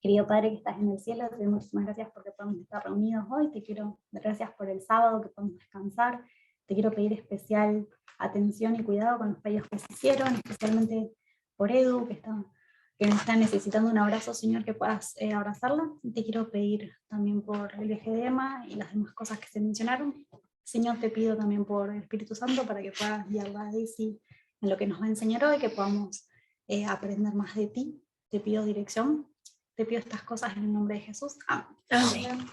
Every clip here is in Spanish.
Querido Padre que estás en el cielo, te doy muchísimas gracias porque podemos estar reunidos hoy. Te quiero dar gracias por el sábado que podemos descansar. Te quiero pedir especial atención y cuidado con los pedidos que se hicieron, especialmente por Edu, que está necesitando un abrazo, Señor, que puedas abrazarla. Y te quiero pedir también por el viaje de Emma y las demás cosas que se mencionaron. Señor, te pido también por el Espíritu Santo para que puedas guiarla a Daisy en lo que nos va a enseñar hoy, que podamos aprender más de ti. Te pido dirección. Te pido estas cosas en el nombre de Jesús. Amén.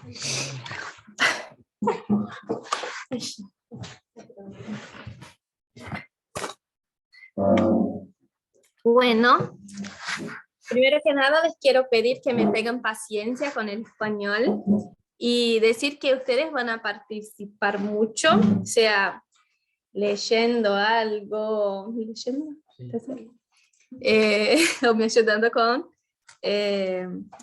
Bueno, primero que nada les quiero pedir que me tengan paciencia con el español y decir que ustedes van a participar mucho, o sea, leyendo algo, o me ayudando con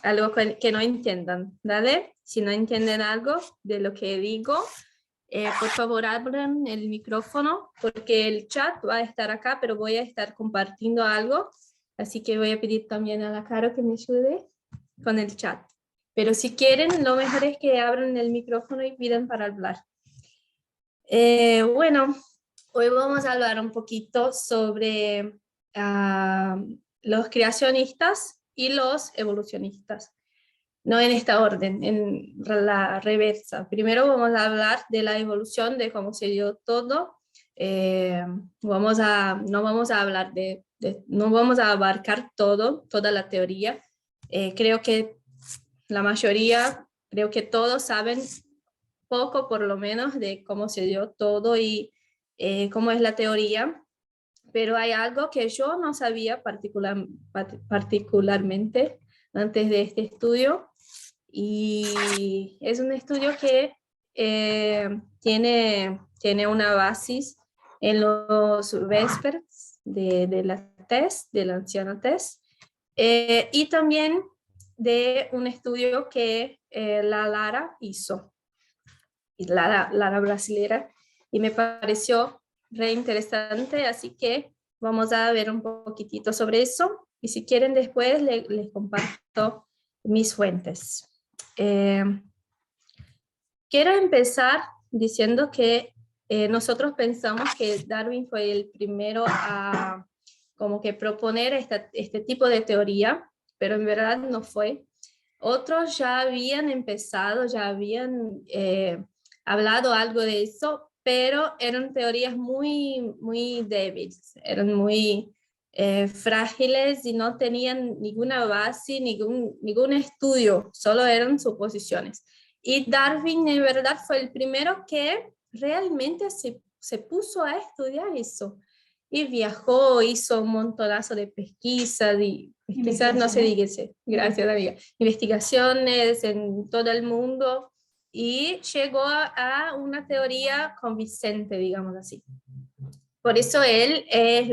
algo que no entiendan, ¿vale? Si no entienden algo de lo que digo, por favor abran el micrófono porque el chat va a estar acá, pero voy a estar compartiendo algo, así que voy a pedir también a la Caro que me ayude con el chat. Pero si quieren, lo mejor es que abran el micrófono y pidan para hablar. Bueno, hoy vamos a hablar un poquito sobre los creacionistas y los evolucionistas. No en esta orden, en la reversa. Primero vamos a hablar de la evolución, de cómo se dio todo. No vamos a hablar no vamos a abarcar toda la teoría. Creo que la mayoría, creo que todos saben poco por lo menos de cómo se dio todo y cómo es la teoría. Pero hay algo que yo no sabía particularmente antes de este estudio, y es un estudio que tiene una base en los Vespers de la TES, de la anciana TES, y también de un estudio que la Lara hizo, Lara brasilera, y me pareció re interesante, así que vamos a ver un poquitito sobre eso, y si quieren después les comparto mis fuentes. Quiero empezar diciendo que nosotros pensamos que Darwin fue el primero a como que proponer este tipo de teoría, pero en verdad no fue. Otros ya habían empezado, ya habían hablado algo de eso, pero eran teorías muy, muy débiles, eran muy frágiles y no tenían ninguna base, ningún estudio, solo eran suposiciones. Y Darwin en verdad fue el primero que realmente se puso a estudiar eso. Y viajó, hizo un montonazo de pesquisas, quizás no se diga, gracias amiga, investigaciones en todo el mundo, y llegó a una teoría convincente, digamos así. Por eso él es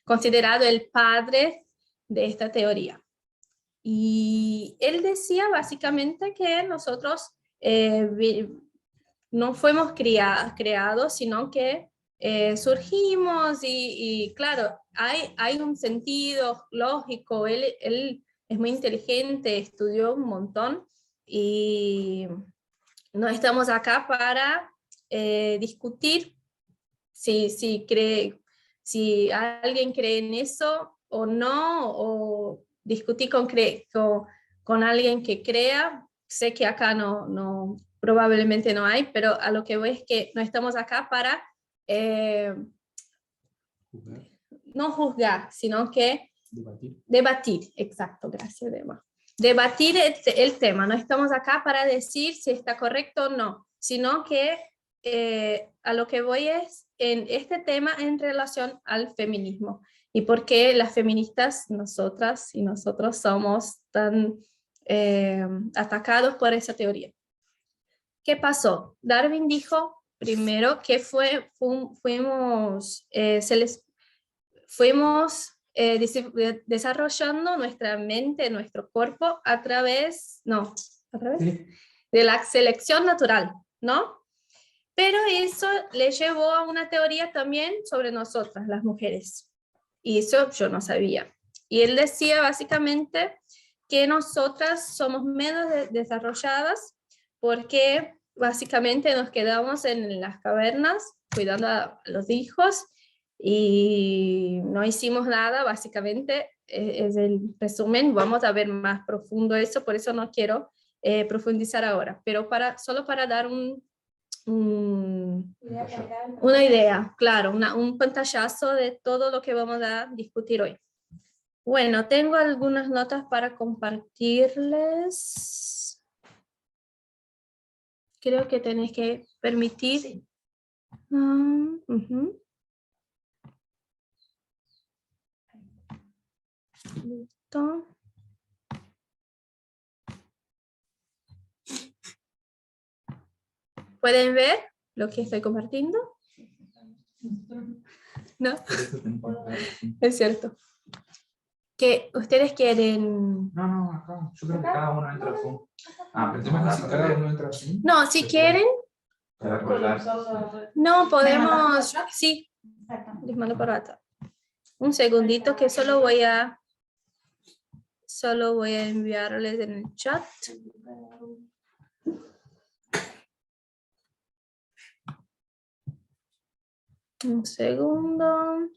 considerado el padre de esta teoría. Y él decía básicamente que nosotros no fuimos creados, sino que surgimos y claro, hay un sentido lógico. Él es muy inteligente, estudió un montón y no estamos acá para discutir si alguien cree en eso o no, o discutir con alguien que crea. Sé que acá probablemente no hay, pero a lo que voy es que no estamos acá para no juzgar, sino que debatir. Exacto, gracias, Dema. Debatir el tema. No estamos acá para decir si está correcto o no, sino que a lo que voy es en este tema en relación al feminismo y por qué las feministas, nosotras y nosotros, somos tan atacados por esa teoría. ¿Qué pasó? Darwin dijo primero que fuimos desarrollando nuestra mente, nuestro cuerpo a través de la selección natural, ¿no? Pero eso le llevó a una teoría también sobre nosotras, las mujeres. Y eso yo no sabía. Y él decía básicamente que nosotras somos menos desarrolladas porque básicamente nos quedamos en las cavernas cuidando a los hijos y no hicimos nada, básicamente es el resumen. Vamos a ver más profundo eso, por eso no quiero profundizar ahora, pero solo para dar una idea, claro, un pantallazo de todo lo que vamos a discutir hoy. Bueno, tengo algunas notas para compartirles. Creo que tenéis que permitir. Sí. Listo. ¿Pueden ver lo que estoy compartiendo? ¿No? Es cierto. ¿Que ustedes quieren? No, acá. Yo creo que cada uno entra al Zoom. Pensemos que si cada uno entra al Zoom. No, si quieren. No, podemos. Sí. Les mando por WhatsApp. Un segundito que solo voy a enviarles en el chat. Un segundo.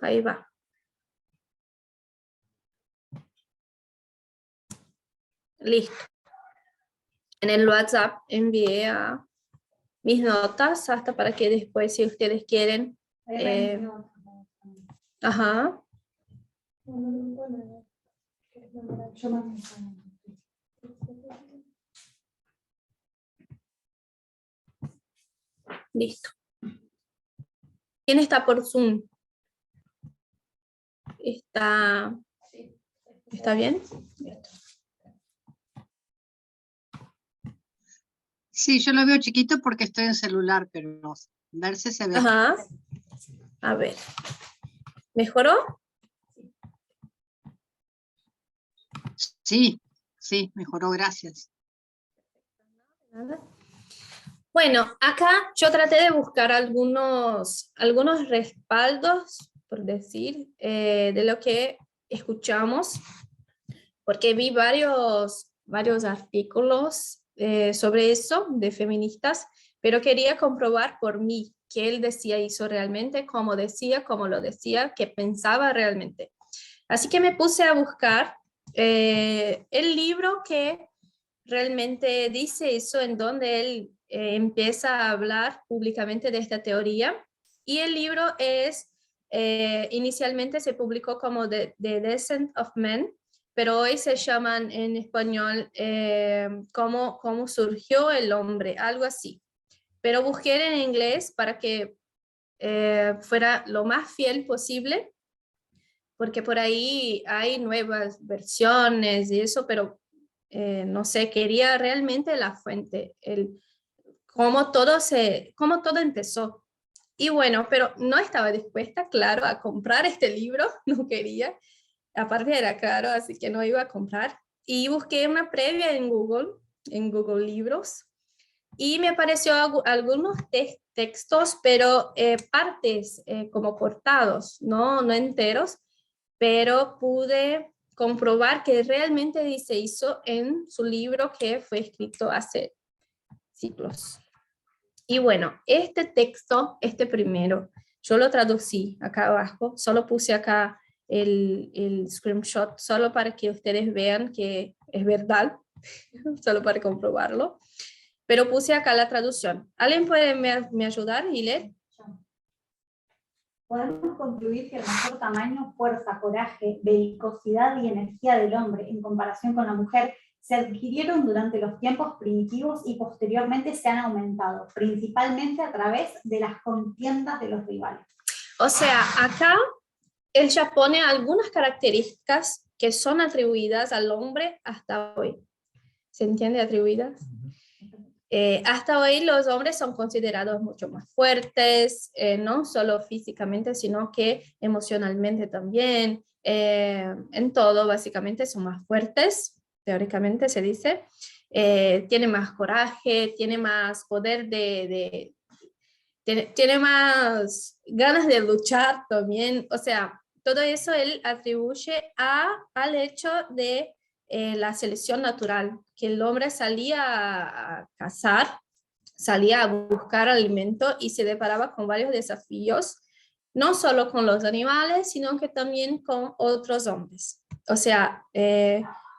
Ahí va. Listo. En el WhatsApp envié a mis notas hasta para que después, si ustedes quieren. Ajá. Listo. ¿Quién está por Zoom? ¿Está bien? Listo. Sí, yo lo veo chiquito porque estoy en celular, pero verse se ve. Ajá. A ver. ¿Mejoró? Sí, mejoró, gracias. Bueno, acá yo traté de buscar algunos respaldos, por decir, de lo que escuchamos, porque vi varios artículos sobre eso, de feministas, pero quería comprobar por mí que él decía eso realmente, cómo lo decía, que pensaba realmente. Así que me puse a buscar el libro que realmente dice eso, en donde él empieza a hablar públicamente de esta teoría, y el libro inicialmente se publicó como The Descent of Men, pero hoy se llaman en español cómo surgió el hombre, algo así. Pero busqué en inglés para que fuera lo más fiel posible, porque por ahí hay nuevas versiones y eso, pero no sé, quería realmente la fuente, cómo todo empezó. Y bueno, pero no estaba dispuesta, claro, a comprar este libro, no quería, aparte era caro, así que no iba a comprar. Y busqué una previa en Google Libros, y me apareció algunos textos, pero partes como cortados, no enteros, pero pude comprobar que realmente se hizo en su libro que fue escrito hace siglos. Y bueno, este texto, este primero, yo lo traducí acá abajo, solo puse acá el screenshot, solo para que ustedes vean que es verdad, solo para comprobarlo, pero puse acá la traducción. ¿Alguien puede me ayudar y leer? Podemos concluir que el mayor tamaño, fuerza, coraje, belicosidad y energía del hombre en comparación con la mujer se adquirieron durante los tiempos primitivos y posteriormente se han aumentado, principalmente a través de las contiendas de los rivales. O sea, acá él ya pone algunas características que son atribuidas al hombre hasta hoy. ¿Se entiende? Atribuidas. hasta hoy los hombres son considerados mucho más fuertes, no solo físicamente, sino que emocionalmente también. En todo, básicamente, son más fuertes, teóricamente se dice. Tiene más coraje, tiene más poder tiene más ganas de luchar también. O sea, todo eso él atribuye al hecho de la selección natural, que el hombre salía a cazar, salía a buscar alimento y se deparaba con varios desafíos, no solo con los animales, sino que también con otros hombres. O sea,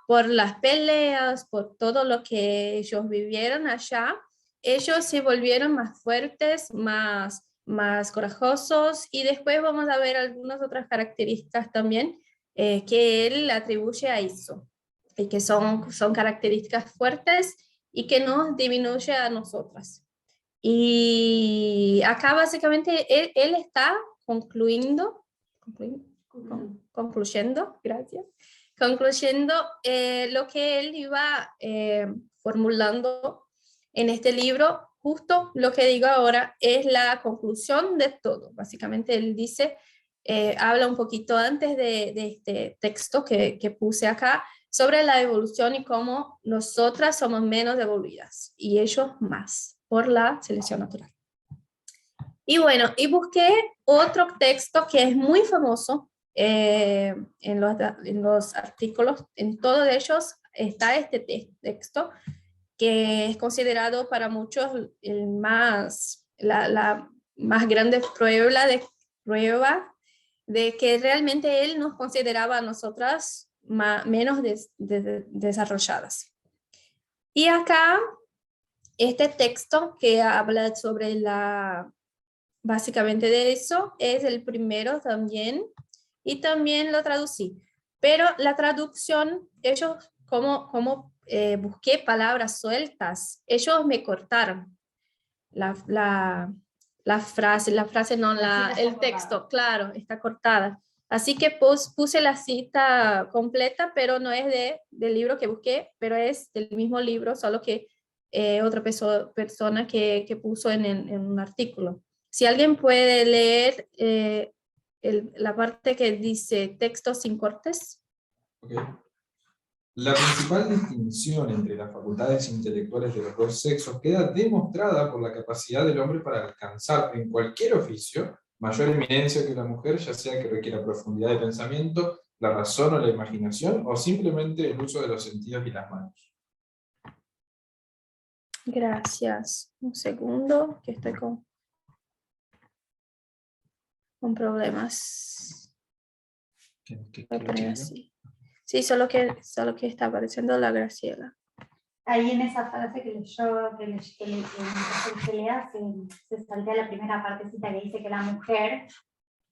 por las peleas, por todo lo que ellos vivieron allá, ellos se volvieron más fuertes, más corajosos, y después vamos a ver algunas otras características también que él atribuye a eso, y que son características fuertes y que nos disminuye a nosotras. Y acá básicamente él está concluyendo, gracias, concluyendo lo que él iba formulando en este libro. Justo lo que digo ahora es la conclusión de todo. Básicamente él dice, habla un poquito antes de este texto que puse acá, sobre la evolución y cómo nosotras somos menos evoluidas y ellos más, por la selección natural. Y bueno, y busqué otro texto que es muy famoso en los artículos. En todos ellos está este texto, que es considerado para muchos la más grande prueba de que realmente él nos consideraba a nosotras menos desarrolladas. Y acá, este texto que habla sobre básicamente de eso, es el primero también, y también lo traducí. Pero la traducción, ellos, como busqué palabras sueltas, ellos me cortaron la frase no, el texto, claro, está cortada. Así que puse la cita completa, pero no es del libro que busqué, pero es del mismo libro, solo que otra persona que puso en un artículo. Si alguien puede leer la parte que dice texto sin cortes. Okay. La principal distinción entre las facultades intelectuales de los dos sexos queda demostrada por la capacidad del hombre para alcanzar en cualquier oficio mayor eminencia que la mujer, ya sea que requiera profundidad de pensamiento, la razón o la imaginación, o simplemente el uso de los sentidos y las manos. Gracias. Un segundo, que estoy con problemas. ¿Qué Voy a poner así. Sí, solo que está apareciendo la Graciela. Ahí en esa frase que leyó, que lea, se saltea la primera partecita que dice que la mujer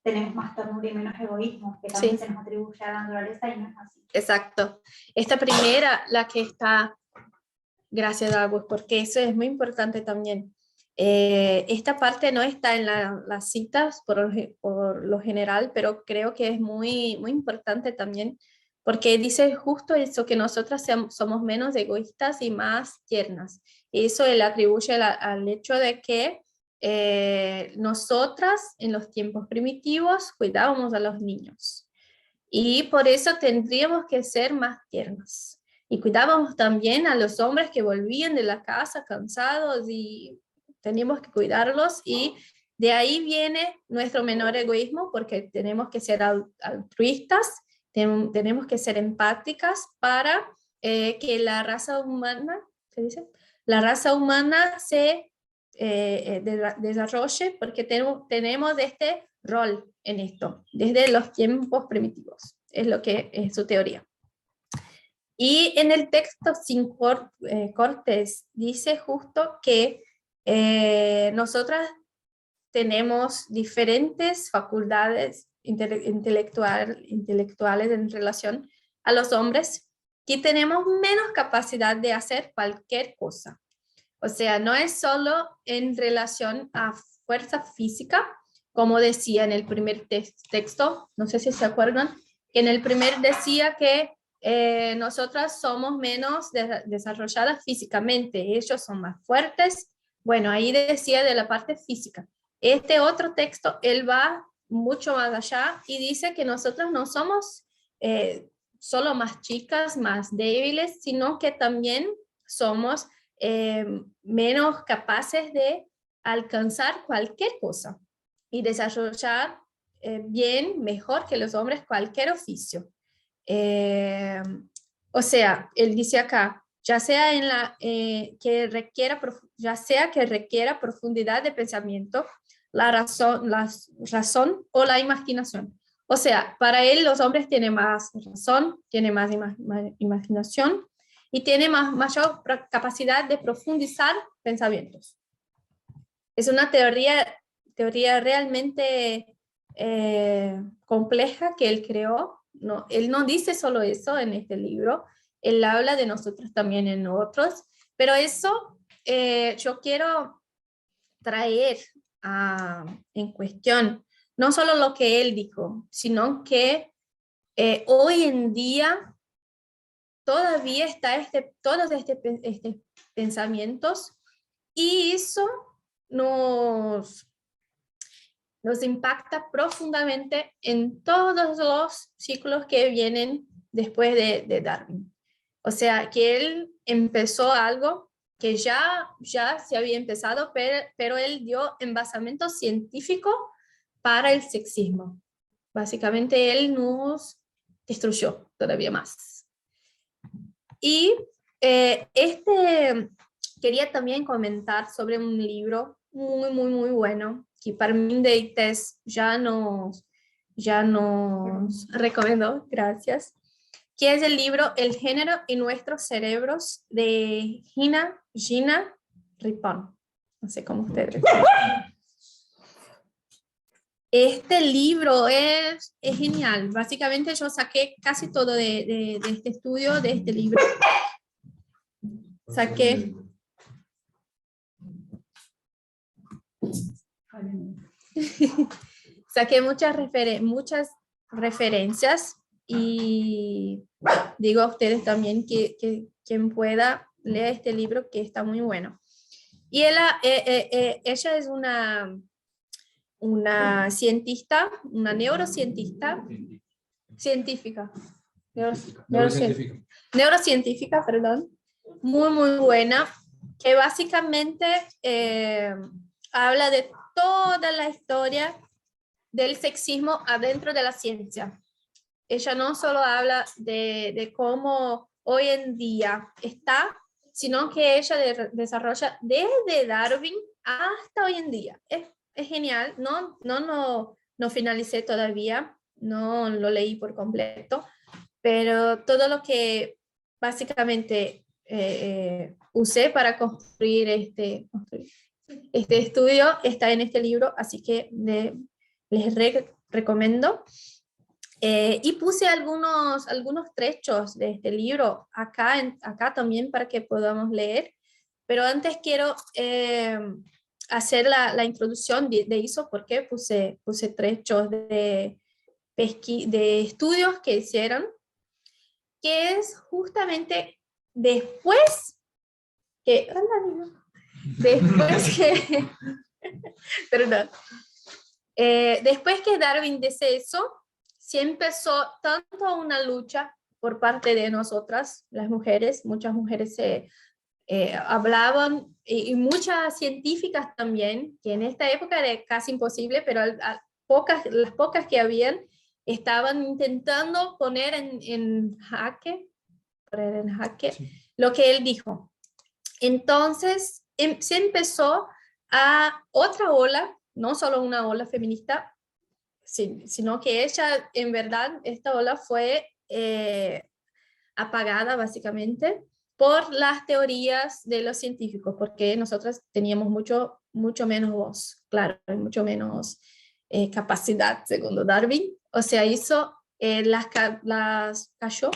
tenemos más ternura y menos egoísmo, que también se nos atribuye a la naturaleza y no es así. Exacto. Esta primera, la que está, gracias Agus, porque eso es muy importante también. Esta parte no está en las citas por lo general, pero creo que es muy, muy importante también, porque dice justo eso, que nosotras somos menos egoístas y más tiernas. Y eso él atribuye al hecho de que nosotras en los tiempos primitivos cuidábamos a los niños. Y por eso tendríamos que ser más tiernas. Y cuidábamos también a los hombres que volvían de la casa cansados y teníamos que cuidarlos, y de ahí viene nuestro menor egoísmo, porque tenemos que ser altruistas, tenemos que ser empáticas para que la raza humana, ¿se dice? La raza humana se desarrolle, porque tenemos este rol en esto, desde los tiempos primitivos, es lo que es su teoría. Y en el texto sin cortes dice justo que nosotras tenemos diferentes facultades intelectuales en relación a los hombres, que tenemos menos capacidad de hacer cualquier cosa. O sea, no es solo en relación a fuerza física, como decía en el primer texto, no sé si se acuerdan, que en el primer decía que nosotras somos menos desarrolladas físicamente, ellos son más fuertes. Bueno, ahí decía de la parte física. Este otro texto, él va mucho más allá y dice que nosotros no somos solo más chicas, más débiles, sino que también somos menos capaces de alcanzar cualquier cosa y desarrollar bien, mejor que los hombres cualquier oficio. O sea, él dice acá, ya sea, que requiera profundidad de pensamiento, la razón o la imaginación. O sea, para él los hombres tienen más razón, tienen más imaginación y tienen mayor capacidad de profundizar pensamientos. Es una teoría realmente compleja que él creó. No, él no dice solo eso en este libro, él habla de nosotros también en otros, pero eso yo quiero traer en cuestión, no solo lo que él dijo, sino que hoy en día todavía está todos estos pensamientos y eso nos impacta profundamente en todos los ciclos que vienen después de Darwin. O sea, que él empezó algo que ya se había empezado, pero él dio embasamento científico para el sexismo. Básicamente, él nos destruyó todavía más. Y quería también comentar sobre un libro muy, muy, muy bueno, que Parmin Deites ya nos recomendó, gracias, que es el libro El género y nuestros cerebros de Gina Rippon. No sé cómo ustedes. Este libro es genial. Básicamente yo saqué casi todo de este estudio, de este libro. Saqué muchas referencias y digo a ustedes también que quien pueda leer este libro, que está muy bueno. Y ella es una cientista, una neurocientífica, perdón, muy, muy buena, que básicamente habla de toda la historia del sexismo adentro de la ciencia. Ella no solo habla de cómo hoy en día está, sino que ella desarrolla desde Darwin hasta hoy en día. Es genial, no finalicé todavía, no lo leí por completo, pero todo lo que básicamente usé para construir este estudio está en este libro, así que les recomiendo. Y puse algunos trechos de este libro acá también para que podamos leer, pero antes quiero hacer la introducción de eso, porque puse trechos de estudios que hicieron, que es justamente después que después que Darwin dice eso, sí empezó tanto una lucha por parte de nosotras, las mujeres. Muchas mujeres hablaban, y muchas científicas también, que en esta época era casi imposible, pero las pocas que habían, estaban intentando poner en jaque sí, lo que él dijo. Entonces se empezó a otra ola, no solo una ola feminista, sino que ella, en verdad, esta ola fue apagada básicamente por las teorías de los científicos, porque nosotras teníamos mucho menos voz, claro, mucho menos capacidad, según Darwin. O sea, las cayó.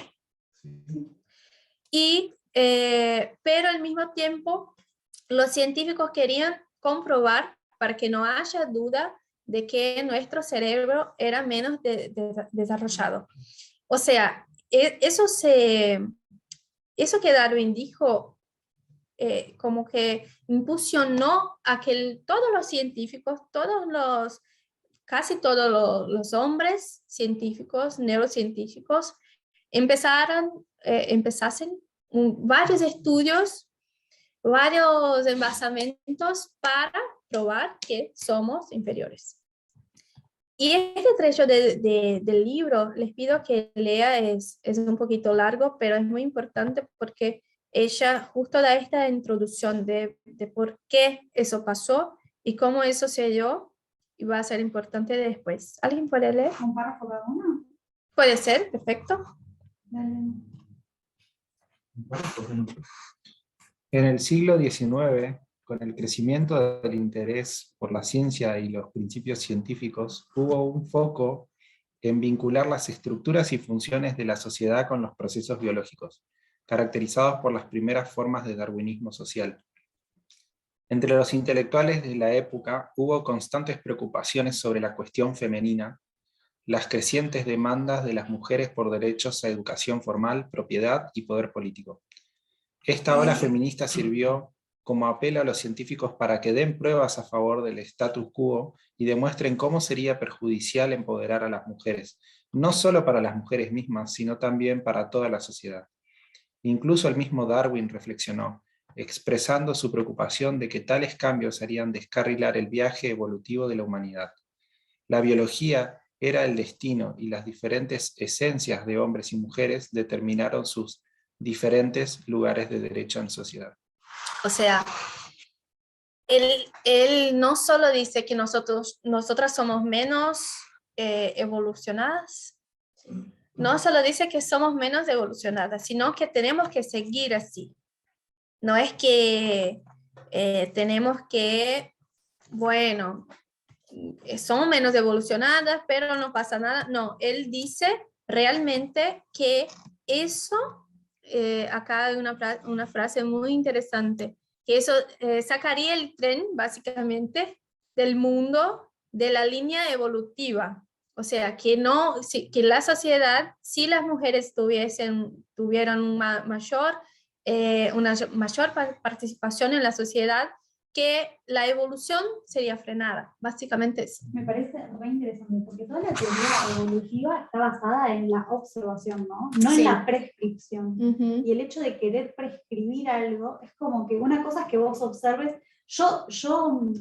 Pero al mismo tiempo, los científicos querían comprobar, para que no haya duda de que nuestro cerebro era menos desarrollado. O sea, eso que Darwin dijo, como que impulsionó a que todos los científicos, casi todos los hombres científicos, neurocientíficos, empezasen varios estudios, varios embasamientos para probar que somos inferiores. Y este trecho del libro, les pido que lea, es un poquito largo, pero es muy importante porque ella justo da esta introducción de por qué eso pasó y cómo eso se dio, y va a ser importante después. ¿Alguien puede leer? ¿Un párrafo cada uno? Puede ser, perfecto. Dale. En el siglo XIX, con el crecimiento del interés por la ciencia y los principios científicos, hubo un foco en vincular las estructuras y funciones de la sociedad con los procesos biológicos, caracterizados por las primeras formas de darwinismo social. Entre los intelectuales de la época hubo constantes preocupaciones sobre la cuestión femenina, las crecientes demandas de las mujeres por derechos a educación formal, propiedad y poder político. Esta ola feminista sirvió como apelo a los científicos para que den pruebas a favor del status quo y demuestren cómo sería perjudicial empoderar a las mujeres, no solo para las mujeres mismas, sino también para toda la sociedad. Incluso el mismo Darwin reflexionó, expresando su preocupación de que tales cambios harían descarrilar el viaje evolutivo de la humanidad. La biología era el destino y las diferentes esencias de hombres y mujeres determinaron sus diferentes lugares de derecho en sociedad. O sea, él no solo dice que nosotras somos menos evolucionadas, no solo dice que somos menos evolucionadas, sino que tenemos que seguir así. No es que tenemos que, bueno, somos menos evolucionadas, pero no pasa nada. No, él dice realmente que eso, acá hay una frase muy interesante, que eso sacaría el tren, básicamente, del mundo de la línea evolutiva. O sea, que la sociedad, si las mujeres tuvieran una mayor participación en la sociedad, que la evolución sería frenada, básicamente eso. Me parece re interesante, porque toda la teoría evolutiva está basada en la observación, ¿no? No Sí. en la prescripción. Uh-huh. Y el hecho de querer prescribir algo es como que una cosa es que vos observes. Yo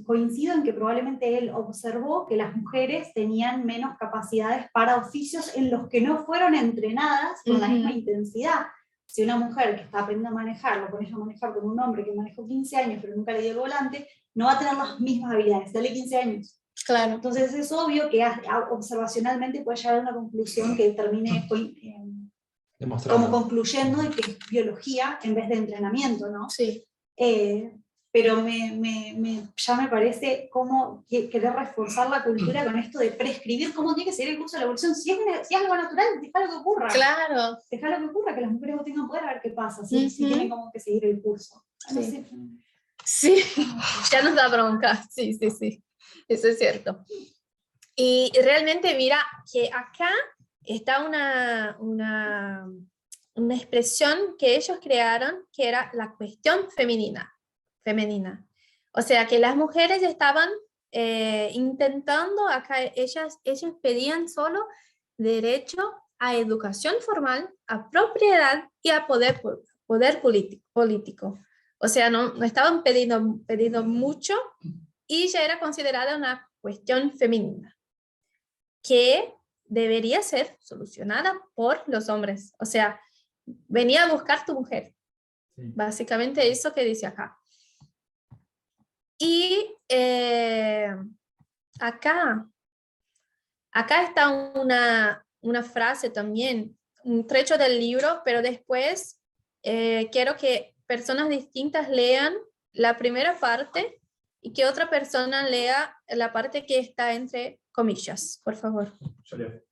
coincido en que probablemente él observó que las mujeres tenían menos capacidades para oficios en los que no fueron entrenadas con la misma intensidad. Si una mujer que está aprendiendo a manejar, lo pones a manejar con un hombre que manejó 15 años pero nunca le dio el volante, no va a tener las mismas habilidades, dale 15 años. Claro. Entonces es obvio que observacionalmente puede llegar a una conclusión que termine como concluyendo de que es biología en vez de entrenamiento, ¿no? Sí. Pero ya me parece como querer reforzar la cultura con esto de prescribir cómo tiene que ser el curso de la evolución. Si es algo natural, déjalo que ocurra. Claro. Déjalo que ocurra, que las mujeres no tengan poder, a ver qué pasa, si tienen como que seguir el curso. No Sí. sé. Sí, ya nos da bronca, sí, eso es cierto. Y realmente mira que acá está una expresión que ellos crearon, que era la cuestión femenina. O sea que las mujeres estaban intentando, acá ellas pedían solo derecho a educación formal, a propiedad y a poder político. O sea, no estaban pidiendo mucho y ya era considerada una cuestión femenina que debería ser solucionada por los hombres. O sea, venía a buscar tu mujer. Sí. Básicamente eso que dice acá. Y acá está una frase también, un trecho del libro, pero después quiero que personas distintas lean la primera parte y que otra persona lea la parte que está entre comillas, por favor. Yo leo.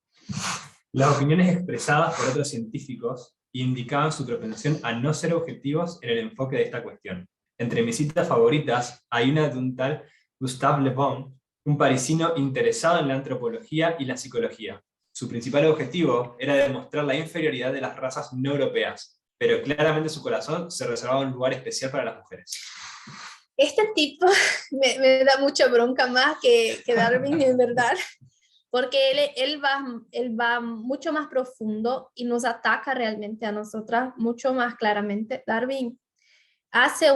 Las opiniones expresadas por otros científicos indicaban su propensión a no ser objetivos en el enfoque de esta cuestión. Entre mis citas favoritas hay una de un tal Gustave Le Bon, un parisino interesado en la antropología y la psicología. Su principal objetivo era demostrar la inferioridad de las razas no europeas, pero claramente su corazón se reservaba un lugar especial para las mujeres. Este tipo me da mucha bronca más que Darwin, en verdad, porque él va mucho más profundo y nos ataca realmente a nosotras mucho más claramente. Darwin hace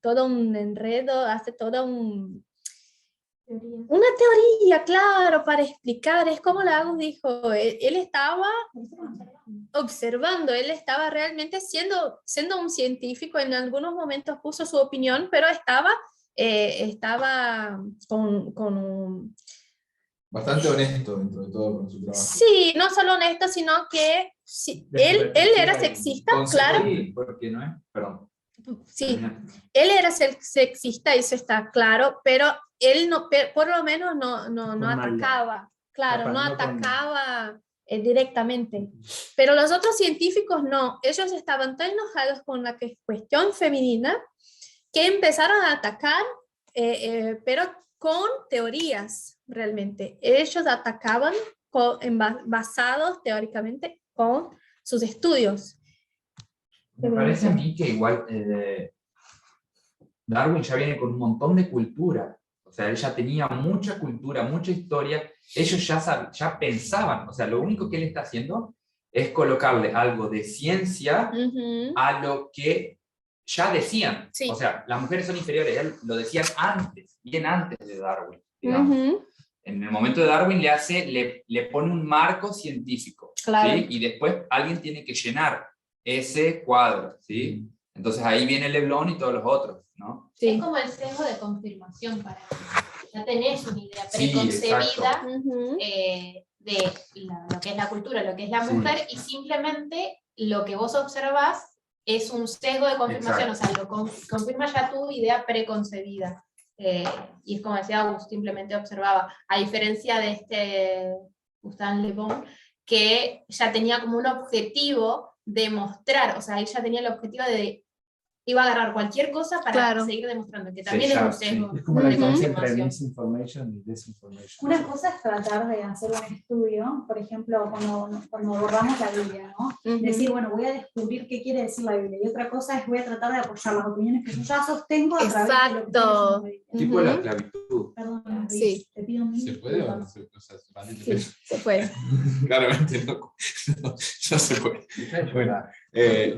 todo un enredo, hace toda una teoría, claro, para explicar. Es como Lagos dijo, él estaba observando, él estaba realmente siendo un científico, en algunos momentos puso su opinión, pero estaba con un... Bastante honesto dentro de todo con su trabajo. Sí, no solo honesto, sino que sí, él era sexista, claro. Sí, porque no es, perdón. Sí, él era sexista, eso está claro, pero él no, por lo menos no atacaba, claro, no atacaba directamente. Pero los otros científicos no, ellos estaban tan enojados con la cuestión femenina que empezaron a atacar, pero con teorías realmente. Ellos atacaban basados teóricamente con sus estudios. Me parece a mí que igual Darwin ya viene con un montón de cultura. O sea, él ya tenía mucha cultura, mucha historia. Ellos ya pensaban, o sea, lo único que él está haciendo es colocarle algo de ciencia a lo que ya decían. Sí. O sea, las mujeres son inferiores, él lo decían antes, bien antes de Darwin, digamos. En el momento de Darwin le pone un marco científico, claro. ¿sí? Y después alguien tiene que llenar ese cuadro, ¿sí? Entonces ahí viene Leblon y todos los otros, ¿no? Sí. Es como el sesgo de confirmación para ti. Ya tenés una idea Sí, preconcebida de lo que es la cultura, lo que es la mujer, Sí. y simplemente lo que vos observás es un sesgo de confirmación, Exacto. o sea, confirma ya tu idea preconcebida. Y es como decía Agus, simplemente observaba, a diferencia de Gustave Le Bon, que ya tenía como un objetivo de mostrar, o sea, él ya tenía el objetivo de iba a agarrar cualquier cosa para seguir demostrando, que también es un sesgo. Es como la de diferencia entre confirmación. misinformation y desinformation. Una cosa es tratar de hacer un estudio, por ejemplo, cuando abordamos la Biblia, ¿no? Decir, bueno, voy a descubrir qué quiere decir la Biblia. Y otra cosa es voy a tratar de apoyar las opiniones que yo ya sostengo a través de lo que está diciendo la Biblia. Tipo la esclavitud. Perdón, Sí. te pido mil ¿Se puede o no disculpas. se puede? O sea, vale, Sí, se puede. claramente no, no se puede. Bueno,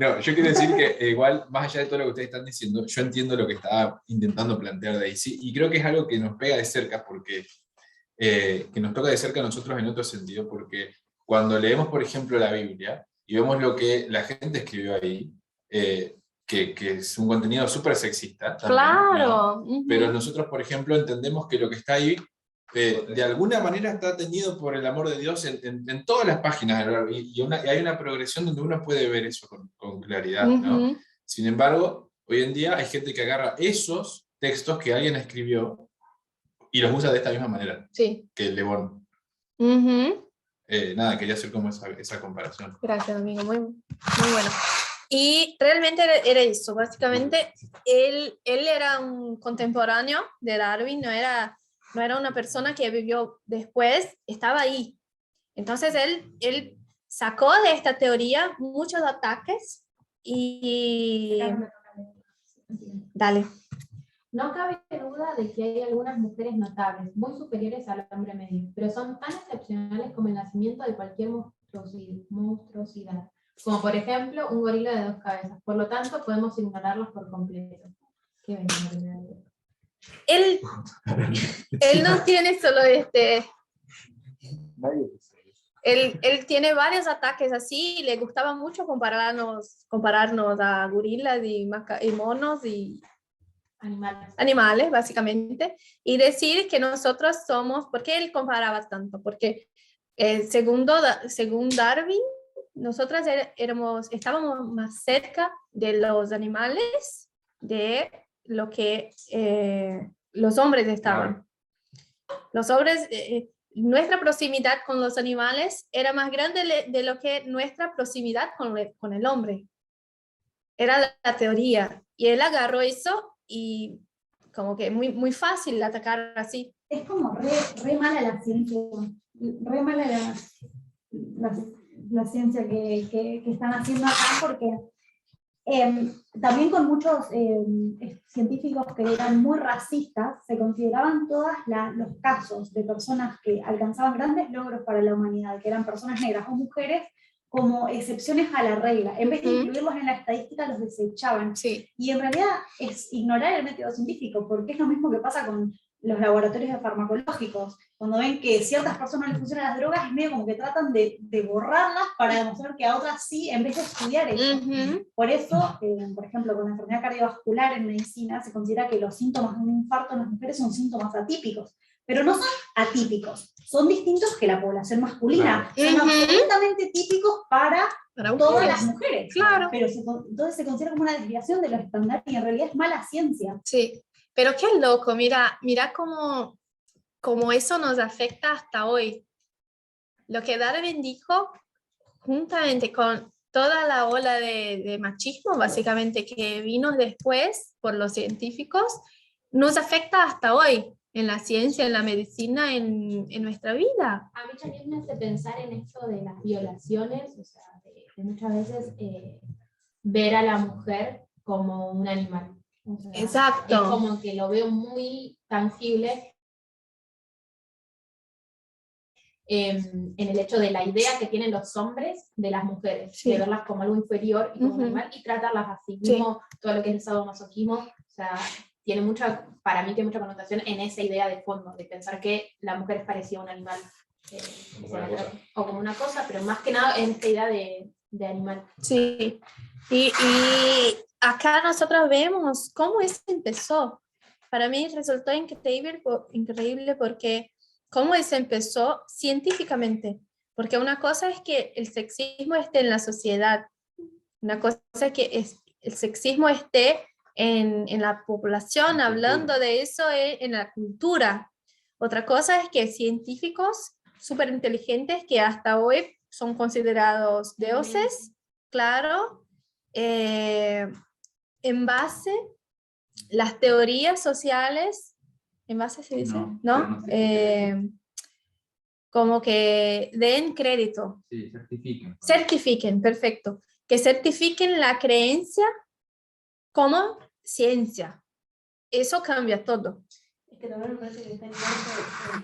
no, yo quiero decir que igual, más allá de todo lo que ustedes están diciendo, yo entiendo lo que estaba intentando plantear Daisy, y creo que es algo que nos pega de cerca, porque que nos toca de cerca a nosotros en otro sentido, porque cuando leemos, por ejemplo, la Biblia, y vemos lo que la gente escribió ahí, que es un contenido súper sexista, también, Claro. ¿no? Pero nosotros, por ejemplo, entendemos que lo que está ahí de alguna manera está teñido por el amor de Dios en todas las páginas, y hay una progresión donde uno puede ver eso con claridad, ¿no? Sin embargo, hoy en día hay gente que agarra esos textos que alguien escribió y los usa de esta misma manera Sí. que Le Bon. Nada, quería hacer como esa comparación. Gracias, amigo, muy bueno. Y realmente era eso, básicamente él era un contemporáneo de Darwin, no era una persona que vivió después, estaba ahí. Entonces él sacó de esta teoría muchos ataques y... Dale. No cabe duda de que hay algunas mujeres notables, muy superiores al hombre medio, pero son tan excepcionales como el nacimiento de cualquier monstruosidad, como por ejemplo un gorila de 2 cabezas. Por lo tanto, podemos ignorarlos por completo. ¿Qué ven? Él no tiene solo él tiene varios ataques así, y le gustaba mucho compararnos a gorilas y monos y animales, básicamente, y decir que nosotros somos, ¿por qué él comparaba tanto? Porque según Darwin, nosotras estábamos más cerca de los animales de lo que los hombres estaban. Los hombres, nuestra proximidad con los animales era más grande de lo que nuestra proximidad con el hombre. Era la teoría, y él agarró eso y como que muy fácil atacar así. es como re mala la ciencia, re mala la ciencia que están haciendo acá, porque también con muchos científicos que eran muy racistas, se consideraban todos los casos de personas que alcanzaban grandes logros para la humanidad, que eran personas negras o mujeres, como excepciones a la regla. En vez de incluirlos en la estadística, los desechaban. Sí. Y en realidad es ignorar el método científico, porque es lo mismo que pasa con los laboratorios de farmacológicos. Cuando ven que ciertas personas les funcionan las drogas, es medio como que tratan de borrarlas para demostrar que a otras sí, en vez de estudiar eso. Por eso, por ejemplo, con la enfermedad cardiovascular en medicina, se considera que los síntomas de un infarto en las mujeres son síntomas atípicos. Pero no son atípicos, son distintos que la población masculina. Son absolutamente típicos para todas las mujeres. Claro. Pero entonces se considera como una desviación de lo estándar y en realidad es mala ciencia. Sí, pero qué loco, mira cómo eso nos afecta hasta hoy. Lo que Darwin dijo, juntamente con toda la ola de machismo, básicamente, que vino después por los científicos, nos afecta hasta hoy, en la ciencia, en la medicina, en nuestra vida. A mí también me hace pensar en esto de las violaciones, o sea, de muchas veces ver a la mujer como un animal. O sea, Exacto. es como que lo veo muy tangible en el hecho de la idea que tienen los hombres de las mujeres, Sí. de verlas como algo inferior y como un animal, y tratarlas así. Mismo todo lo que es el sadomasoquismo, o sea, tiene mucha, para mí tiene mucha connotación en esa idea de fondo, de pensar que la mujer es parecida a un animal, o como una cosa, pero más que nada en esta idea de animal. Sí, y acá nosotros vemos cómo eso empezó. Para mí resultó increíble porque cómo eso empezó científicamente. Porque una cosa es que el sexismo esté en la sociedad, una cosa es que el sexismo esté en la población, hablando de eso en la cultura. Otra cosa es que científicos súper inteligentes que hasta hoy son considerados dioses, claro, en base las teorías sociales, en base se dice, ¿no? Como que den crédito. Sí, certifiquen. Certifiquen, perfecto. Que certifiquen la creencia como ciencia. Eso cambia todo. Es que también me parece que está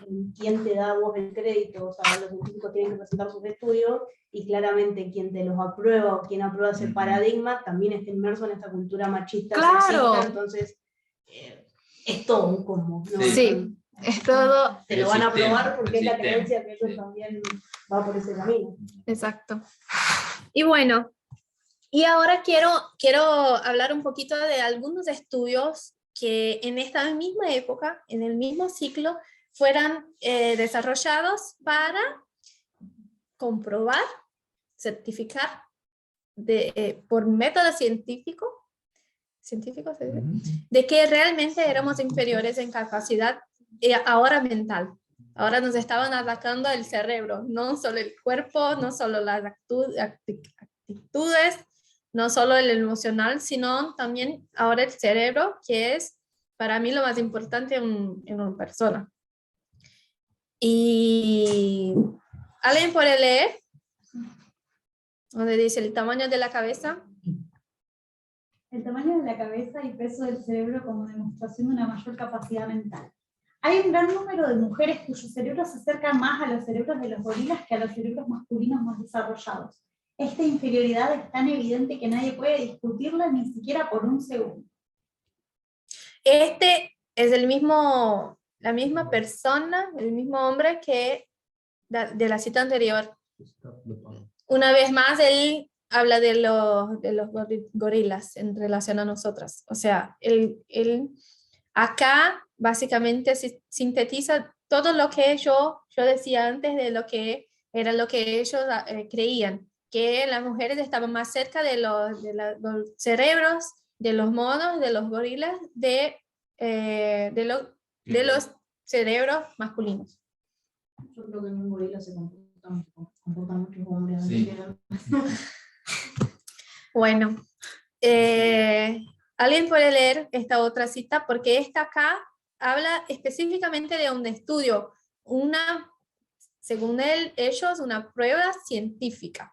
en quién te da a vos el crédito. O sea, los científicos tienen que presentar sus estudios y claramente quien te los aprueba o quien aprueba ese paradigma también está inmerso en esta cultura machista. Claro. Sexista, entonces es todo un combo, ¿no? Sí, es todo. Te lo van a aprobar porque es la creencia que ellos también va por ese camino. Exacto. Y bueno, y ahora quiero hablar un poquito de algunos estudios que en esta misma época, en el mismo ciclo, fueran desarrollados para comprobar, certificar por método científico ¿se dice? De que realmente éramos inferiores en capacidad ahora mental. Ahora nos estaban atacando el cerebro, no solo el cuerpo, no solo las actitudes, no solo el emocional, sino también ahora el cerebro, que es para mí lo más importante en una persona. Y ¿alguien puede leer? Donde dice el tamaño de la cabeza. El tamaño de la cabeza y peso del cerebro como demostración de una mayor capacidad mental. Hay un gran número de mujeres cuyos cerebros se acercan más a los cerebros de los gorilas que a los cerebros masculinos más desarrollados. Esta inferioridad es tan evidente que nadie puede discutirla ni siquiera por un segundo. Este es la misma persona, el mismo hombre que de la cita anterior. Una vez más, él habla de los gorilas en relación a nosotras. O sea, él acá básicamente sintetiza todo lo que yo decía antes de lo que era lo que ellos creían, que las mujeres estaban más cerca de los cerebros, de los monos, de los gorilas, de los cerebros masculinos. Yo creo que en un gorila se comportan muchos hombres. Sí. Bueno, ¿alguien puede leer esta otra cita? Porque esta acá habla específicamente de un estudio, según ellos, una prueba científica.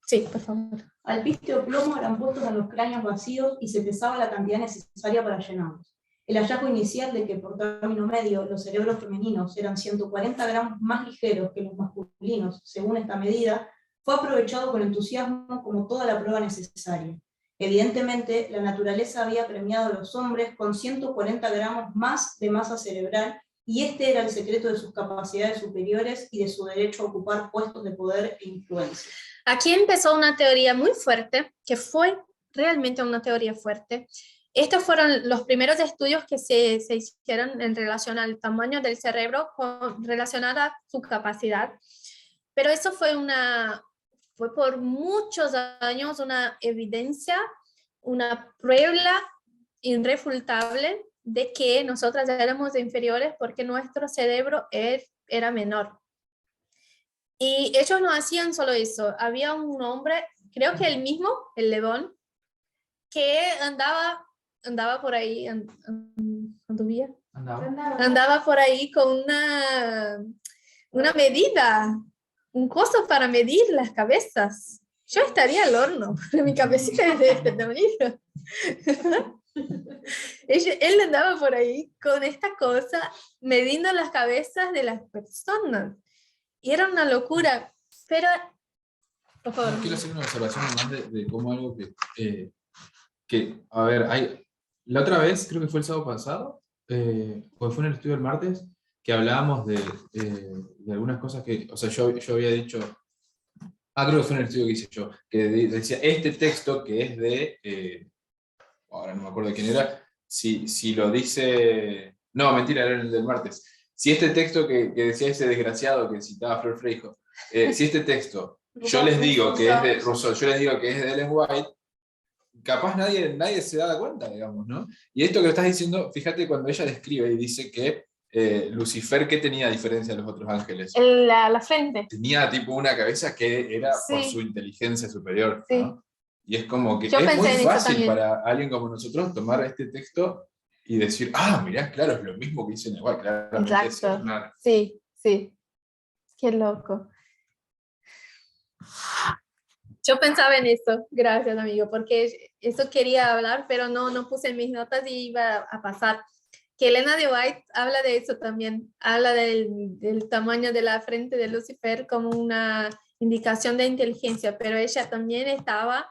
Sí, por favor. Al piste o plomo eran puestos en los cráneos vacíos y se pesaba la cantidad necesaria para llenarlos. El hallazgo inicial de que por término medio los cerebros femeninos eran 140 gramos más ligeros que los masculinos, según esta medida, fue aprovechado con entusiasmo como toda la prueba necesaria. Evidentemente, la naturaleza había premiado a los hombres con 140 gramos más de masa cerebral, y este era el secreto de sus capacidades superiores y de su derecho a ocupar puestos de poder e influencia. Aquí empezó una teoría muy fuerte, que fue realmente una teoría fuerte. Estos fueron los primeros estudios que se hicieron en relación al tamaño del cerebro relacionado a su capacidad. Pero eso fue por muchos años una evidencia, una prueba irrefutable de que nosotras éramos inferiores porque nuestro cerebro era menor. Y ellos no hacían solo eso. Había un hombre, creo que el mismo, el Le Bon, que andaba por ahí, andaba por ahí con una medida, un coso para medir las cabezas. Yo estaría al horno, pero mi cabecita es de este tamaño. Él andaba por ahí con esta cosa, midiendo las cabezas de las personas. Y era una locura, pero... Por favor. Quiero hacer una observación más de cómo algo que a ver, la otra vez, creo que fue el sábado pasado, o fue en el estudio del martes, que hablábamos de algunas cosas que, o sea, yo había dicho, creo que fue en el estudio que hice yo, que decía, este texto que es de, ahora no me acuerdo de quién era, si lo dice, no, mentira, era el del martes, si este texto que decía ese desgraciado que citaba Flor Freijo, si este texto, yo les digo que es de Rousseau, yo les digo que es de Ellen White, capaz nadie se da cuenta, digamos, ¿no? Y esto que lo estás diciendo, fíjate cuando ella describe y dice que Lucifer, ¿qué tenía a diferencia de los otros ángeles? La frente. Tenía tipo una cabeza que era por su inteligencia superior, ¿no? Sí. Y es como que yo es muy fácil para alguien como nosotros tomar este texto y decir, mirá, claro, es lo mismo que dicen igual, claro. Exacto, sí. Qué loco. Yo pensaba en eso, gracias amigo, porque eso quería hablar, pero no puse en mis notas y iba a pasar. Que Elena de White habla de eso también, habla del tamaño de la frente de Lucifer como una indicación de inteligencia, pero ella también estaba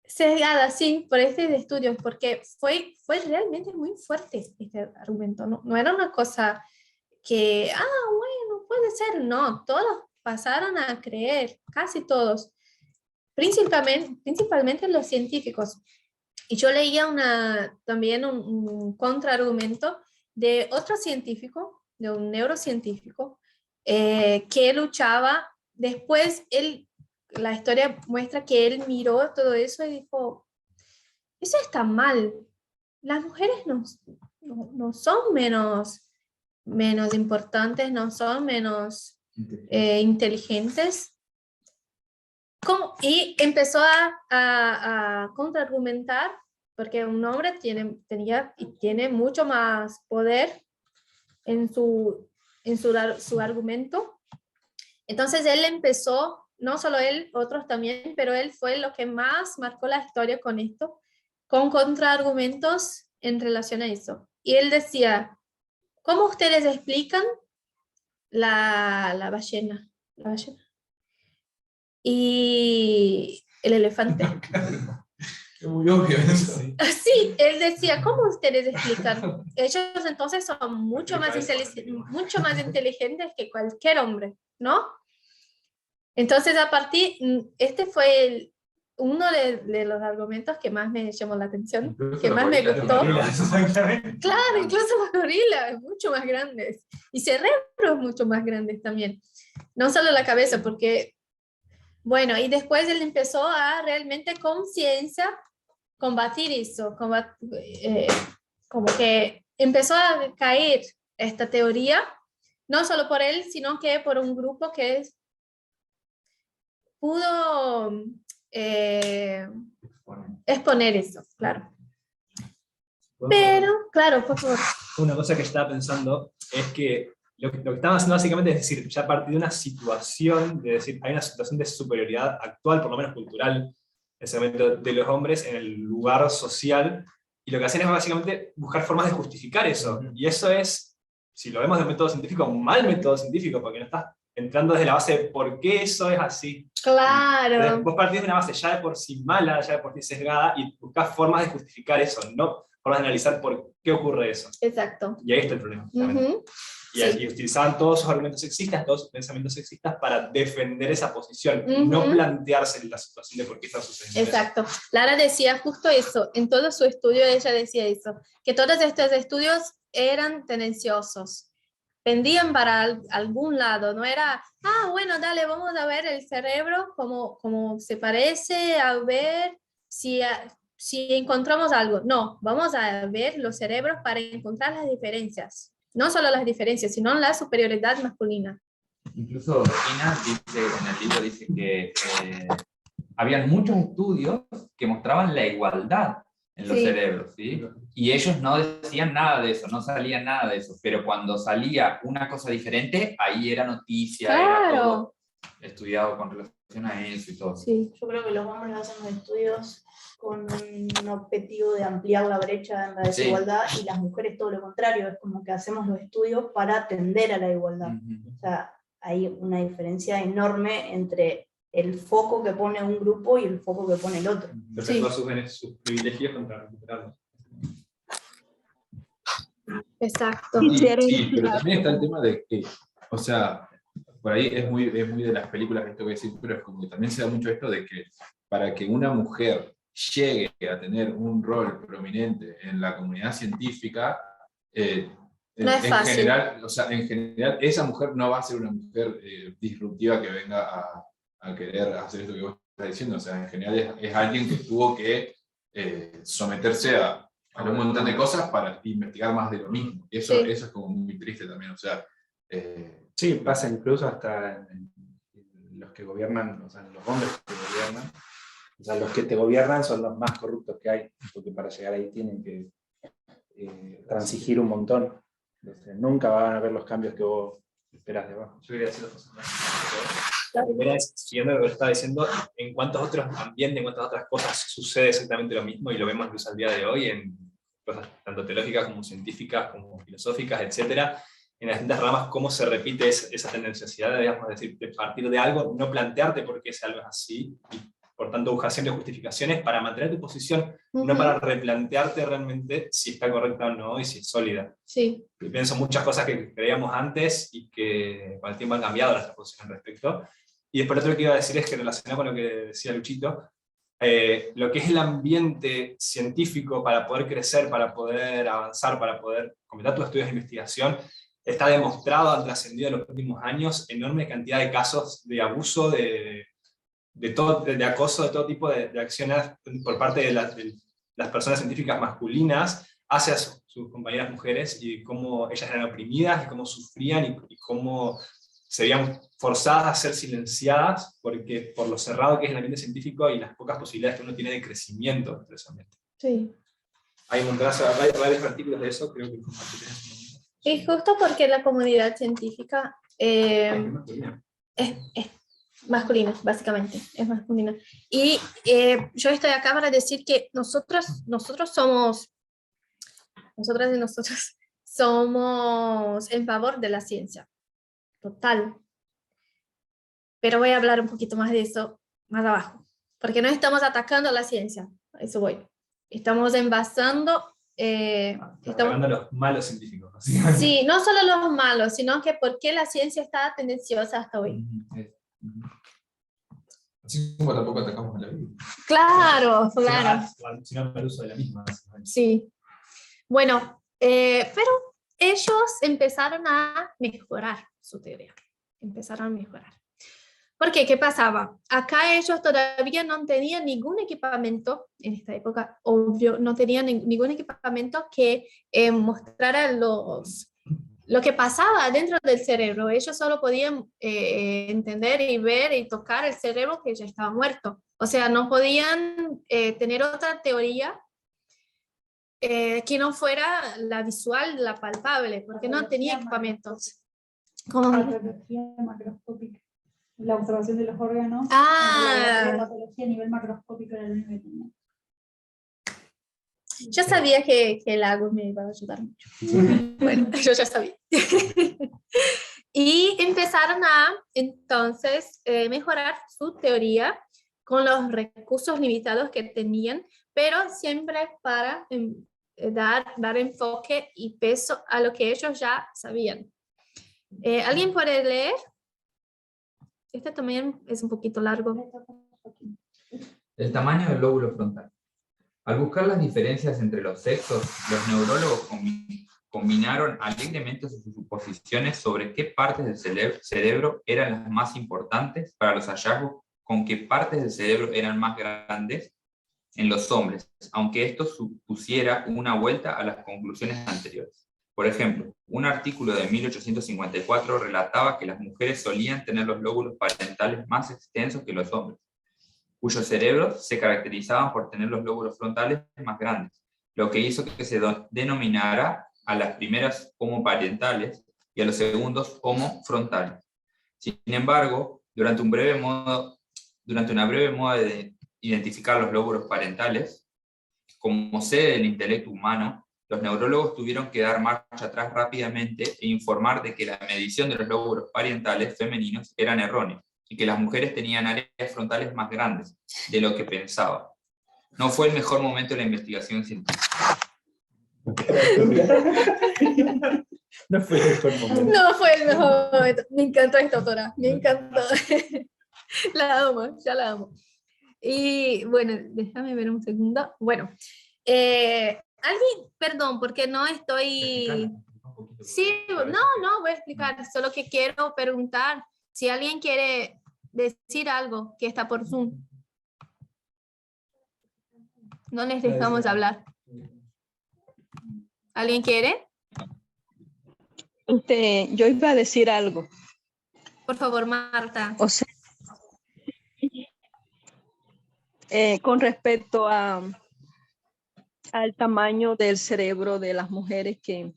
sesgada, sí, por este estudio, porque fue realmente muy fuerte este argumento, no era una cosa que, bueno, puede ser, no, todos pasaron a creer, casi todos, principalmente los científicos. Y yo leía también un contraargumento de otro científico, de un neurocientífico, que luchaba, después la historia muestra que él miró todo eso y dijo, eso está mal, las mujeres no son menos importantes, no son menos inteligentes. Y empezó a contraargumentar, porque un hombre tenía y tiene mucho más poder en su argumento. Entonces él empezó, no solo él, otros también, pero él fue lo que más marcó la historia con esto, con contraargumentos en relación a eso. Y él decía, ¿cómo ustedes explican la ballena? ¿La ballena? Y el elefante. Es muy obvio eso. Sí, él decía, ¿cómo ustedes explican? Ellos entonces son mucho más inteligentes que cualquier hombre, ¿no? Entonces, este fue uno de los argumentos que más me llamó la atención, incluso que más me gustó. Claro, incluso los gorilas, mucho más grandes. Y cerebros mucho más grandes también. No solo la cabeza, porque... Bueno, y después él empezó a realmente con ciencia combatir eso, como que empezó a caer esta teoría, no solo por él, sino que por un grupo que pudo exponer eso, claro. Pero, claro, por favor. Una cosa que estaba pensando es que lo que estamos haciendo básicamente es decir, ya a partir de una situación, de decir, hay una situación de superioridad actual, por lo menos cultural, necesariamente de los hombres en el lugar social, y lo que hacen es básicamente buscar formas de justificar eso. Y eso es, si lo vemos de método científico, un mal método científico, porque no estás entrando desde la base de por qué eso es así. Claro. Entonces, vos partís de una base ya de por sí mala, ya de por sí sesgada, y buscás formas de justificar eso, no formas de analizar por qué ocurre eso. Exacto. Y ahí está el problema. Ujú. Y utilizaban todos sus argumentos sexistas, todos sus pensamientos sexistas para defender esa posición, no Ujú. plantearse la situación de por qué está sucediendo eso. Exacto. Lara decía justo eso, en todo su estudio ella decía eso, que todos estos estudios eran tendenciosos, pendían para algún lado, no era, bueno, dale, vamos a ver el cerebro como se parece, a ver si encontramos algo. No, vamos a ver los cerebros para encontrar las diferencias. No solo las diferencias, sino la superioridad masculina. Incluso Ina dice, en el libro dice que habían muchos estudios que mostraban la igualdad en los cerebros, ¿sí? Y ellos no decían nada de eso, no salía nada de eso, pero cuando salía una cosa diferente, ahí era noticia, era todo estudiado con relación a eso y todo. Sí. Yo creo que los hombres hacen los estudios con un objetivo de ampliar la brecha en la desigualdad, y las mujeres todo lo contrario, es como que hacemos los estudios para tender a la igualdad. O sea, hay una diferencia enorme entre el foco que pone un grupo y el foco que pone el otro. Defender sus privilegios contra recuperarlos. Exacto. Sí, pero también está el tema de que, o sea, por ahí es muy de las películas esto que voy a decir, pero es como que también se da mucho esto de que para que una mujer llegue a tener un rol prominente en la comunidad científica, no es fácil. En general, esa mujer no va a ser una mujer disruptiva que venga a querer hacer esto que vos estás diciendo. O sea, en general es alguien que tuvo que someterse a un montón de cosas para investigar más de lo mismo. Y eso es como muy triste también. O sea, sí, pasa incluso hasta en los que gobiernan, o sea, en los hombres que gobiernan. O sea, los que te gobiernan son los más corruptos que hay, porque para llegar ahí tienen que transigir un montón. Entonces, nunca van a ver los cambios que vos esperás de abajo. Yo quería decir dos cosas más. La primera es, siguiendo lo que estaba diciendo, en cuántos otros ambientes, en cuántas otras cosas sucede exactamente lo mismo, y lo vemos incluso al día de hoy, en cosas tanto teológicas como científicas, como filosóficas, etcétera, en las distintas ramas, cómo se repite esa tendenciosidad, digamos, decir, de partir de algo, no plantearte por qué ese algo es así, y por tanto buscar siempre justificaciones para mantener tu posición, no para replantearte realmente si está correcta o no y si es sólida. Sí. Y pienso muchas cosas que creíamos antes y que con el tiempo han cambiado nuestra posición al respecto. Y después lo otro que iba a decir es que, relacionado con lo que decía Luchito, lo que es el ambiente científico para poder crecer, para poder avanzar, para poder completar tus estudios de investigación, está demostrado, han trascendido en los últimos años enorme cantidad de casos de abuso, de acoso, de todo tipo de acciones por parte de las personas científicas masculinas hacia sus compañeras mujeres, y cómo ellas eran oprimidas, y cómo sufrían, y cómo se veían forzadas a ser silenciadas por lo cerrado que es el ambiente científico y las pocas posibilidades que uno tiene de crecimiento dentro de ese ambiente. Sí. Hay varios artículos de eso, creo que compartiré en ese momento. Y justo porque la comunidad científica es masculina, básicamente, es masculina. Y yo estoy acá para decir que nosotros somos en favor de la ciencia, total. Pero voy a hablar un poquito más de eso más abajo, porque no estamos atacando la ciencia, a eso voy. Estamos envasando... Estamos hablando de los malos científicos. Sí, no solo los malos, sino que por qué la ciencia está tendenciosa hasta hoy. Así como tampoco atacamos a la Biblia. Claro, claro. Sino para el uso de la misma. Sí. Bueno, pero ellos empezaron a mejorar su teoría. Empezaron a mejorar. ¿Por qué? ¿Qué pasaba? Acá ellos todavía no tenían ningún equipamiento, en esta época, obvio, no tenían ningún equipamiento que mostrara lo que pasaba dentro del cerebro. Ellos solo podían entender y ver y tocar el cerebro que ya estaba muerto. O sea, no podían tener otra teoría que no fuera la visual, la palpable, porque no tenía equipamientos. ¿Cómo? Radiología macroscópica. La observación de los órganos. Ah. La patología a nivel macroscópico era lo único que tenía. Yo sabía que el lago me iba a ayudar mucho. Bueno, yo ya sabía. Y empezaron a, entonces, mejorar su teoría con los recursos limitados que tenían, pero siempre para dar enfoque y peso a lo que ellos ya sabían. ¿Alguien puede leer? Este también es un poquito largo. El tamaño del lóbulo frontal. Al buscar las diferencias entre los sexos, los neurólogos combinaron alegremente sus suposiciones sobre qué partes del cerebro eran las más importantes para los hallazgos con qué partes del cerebro eran más grandes en los hombres, aunque esto supusiera una vuelta a las conclusiones anteriores. Por ejemplo, un artículo de 1854 relataba que las mujeres solían tener los lóbulos parentales más extensos que los hombres, cuyos cerebros se caracterizaban por tener los lóbulos frontales más grandes, lo que hizo que se denominara a las primeras como parentales y a los segundos como frontales. Sin embargo, durante una breve moda de identificar los lóbulos parentales, como sede del intelecto humano, los neurólogos tuvieron que dar marcha atrás rápidamente e informar de que la medición de los lóbulos parientales femeninos eran erróneos y que las mujeres tenían áreas frontales más grandes de lo que pensaban. No fue el mejor momento de la investigación científica. No fue el mejor momento. No fue el mejor momento. Me encantó esta autora, me encantó. La amo, ya la amo. Y bueno, déjame ver un segundo. Bueno, alguien, perdón, porque no estoy... Sí, no, voy a explicar, solo que quiero preguntar si alguien quiere decir algo que está por Zoom. No les dejamos hablar. ¿Alguien quiere? Yo iba a decir algo. Por favor, Marta. O sea, con respecto al tamaño del cerebro de las mujeres que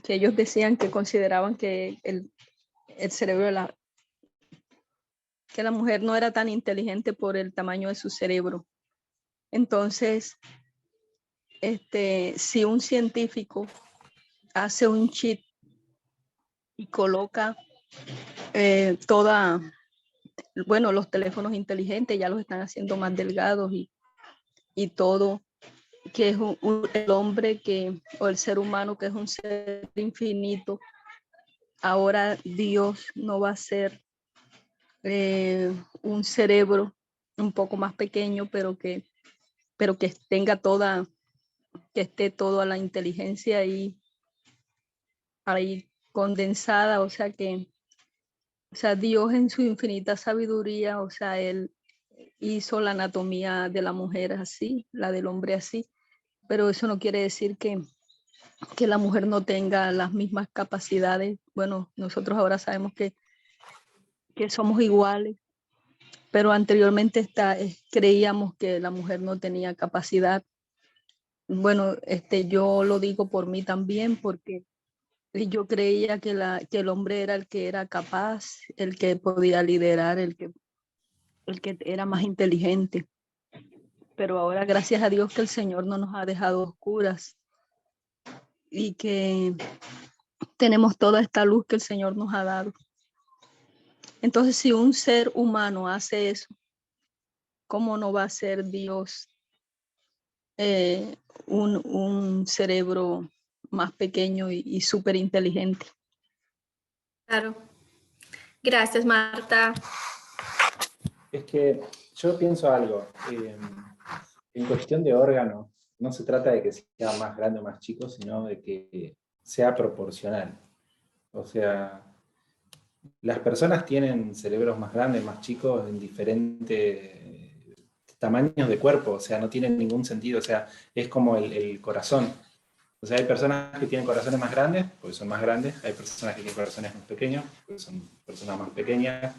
ellos decían que consideraban que el cerebro de que la mujer no era tan inteligente por el tamaño de su cerebro. Entonces, si un científico hace un chip y coloca los teléfonos inteligentes ya los están haciendo más delgados y todo, que es el hombre o el ser humano que es un ser infinito. Ahora Dios no va a ser un cerebro un poco más pequeño, pero que tenga que esté toda la inteligencia ahí condensada, o sea Dios en su infinita sabiduría, o sea, Él hizo la anatomía de la mujer así, la del hombre así, pero eso no quiere decir que la mujer no tenga las mismas capacidades. Bueno, nosotros ahora sabemos que somos iguales, pero anteriormente creíamos que la mujer no tenía capacidad. Bueno, yo lo digo por mí también, porque yo creía que el hombre era el que era capaz, el que podía liderar, el que era más inteligente. Pero ahora, gracias a Dios, que el Señor no nos ha dejado oscuras y que tenemos toda esta luz que el Señor nos ha dado. Entonces, si un ser humano hace eso, ¿cómo no va a ser Dios un cerebro más pequeño y súper inteligente? Claro. Gracias, Marta. Es que yo pienso algo. En cuestión de órgano, no se trata de que sea más grande o más chico, sino de que sea proporcional. O sea, las personas tienen cerebros más grandes, más chicos, en diferentes tamaños de cuerpo, o sea, no tienen ningún sentido, o sea, es como el corazón. O sea, hay personas que tienen corazones más grandes, porque son más grandes, hay personas que tienen corazones más pequeños, porque son personas más pequeñas.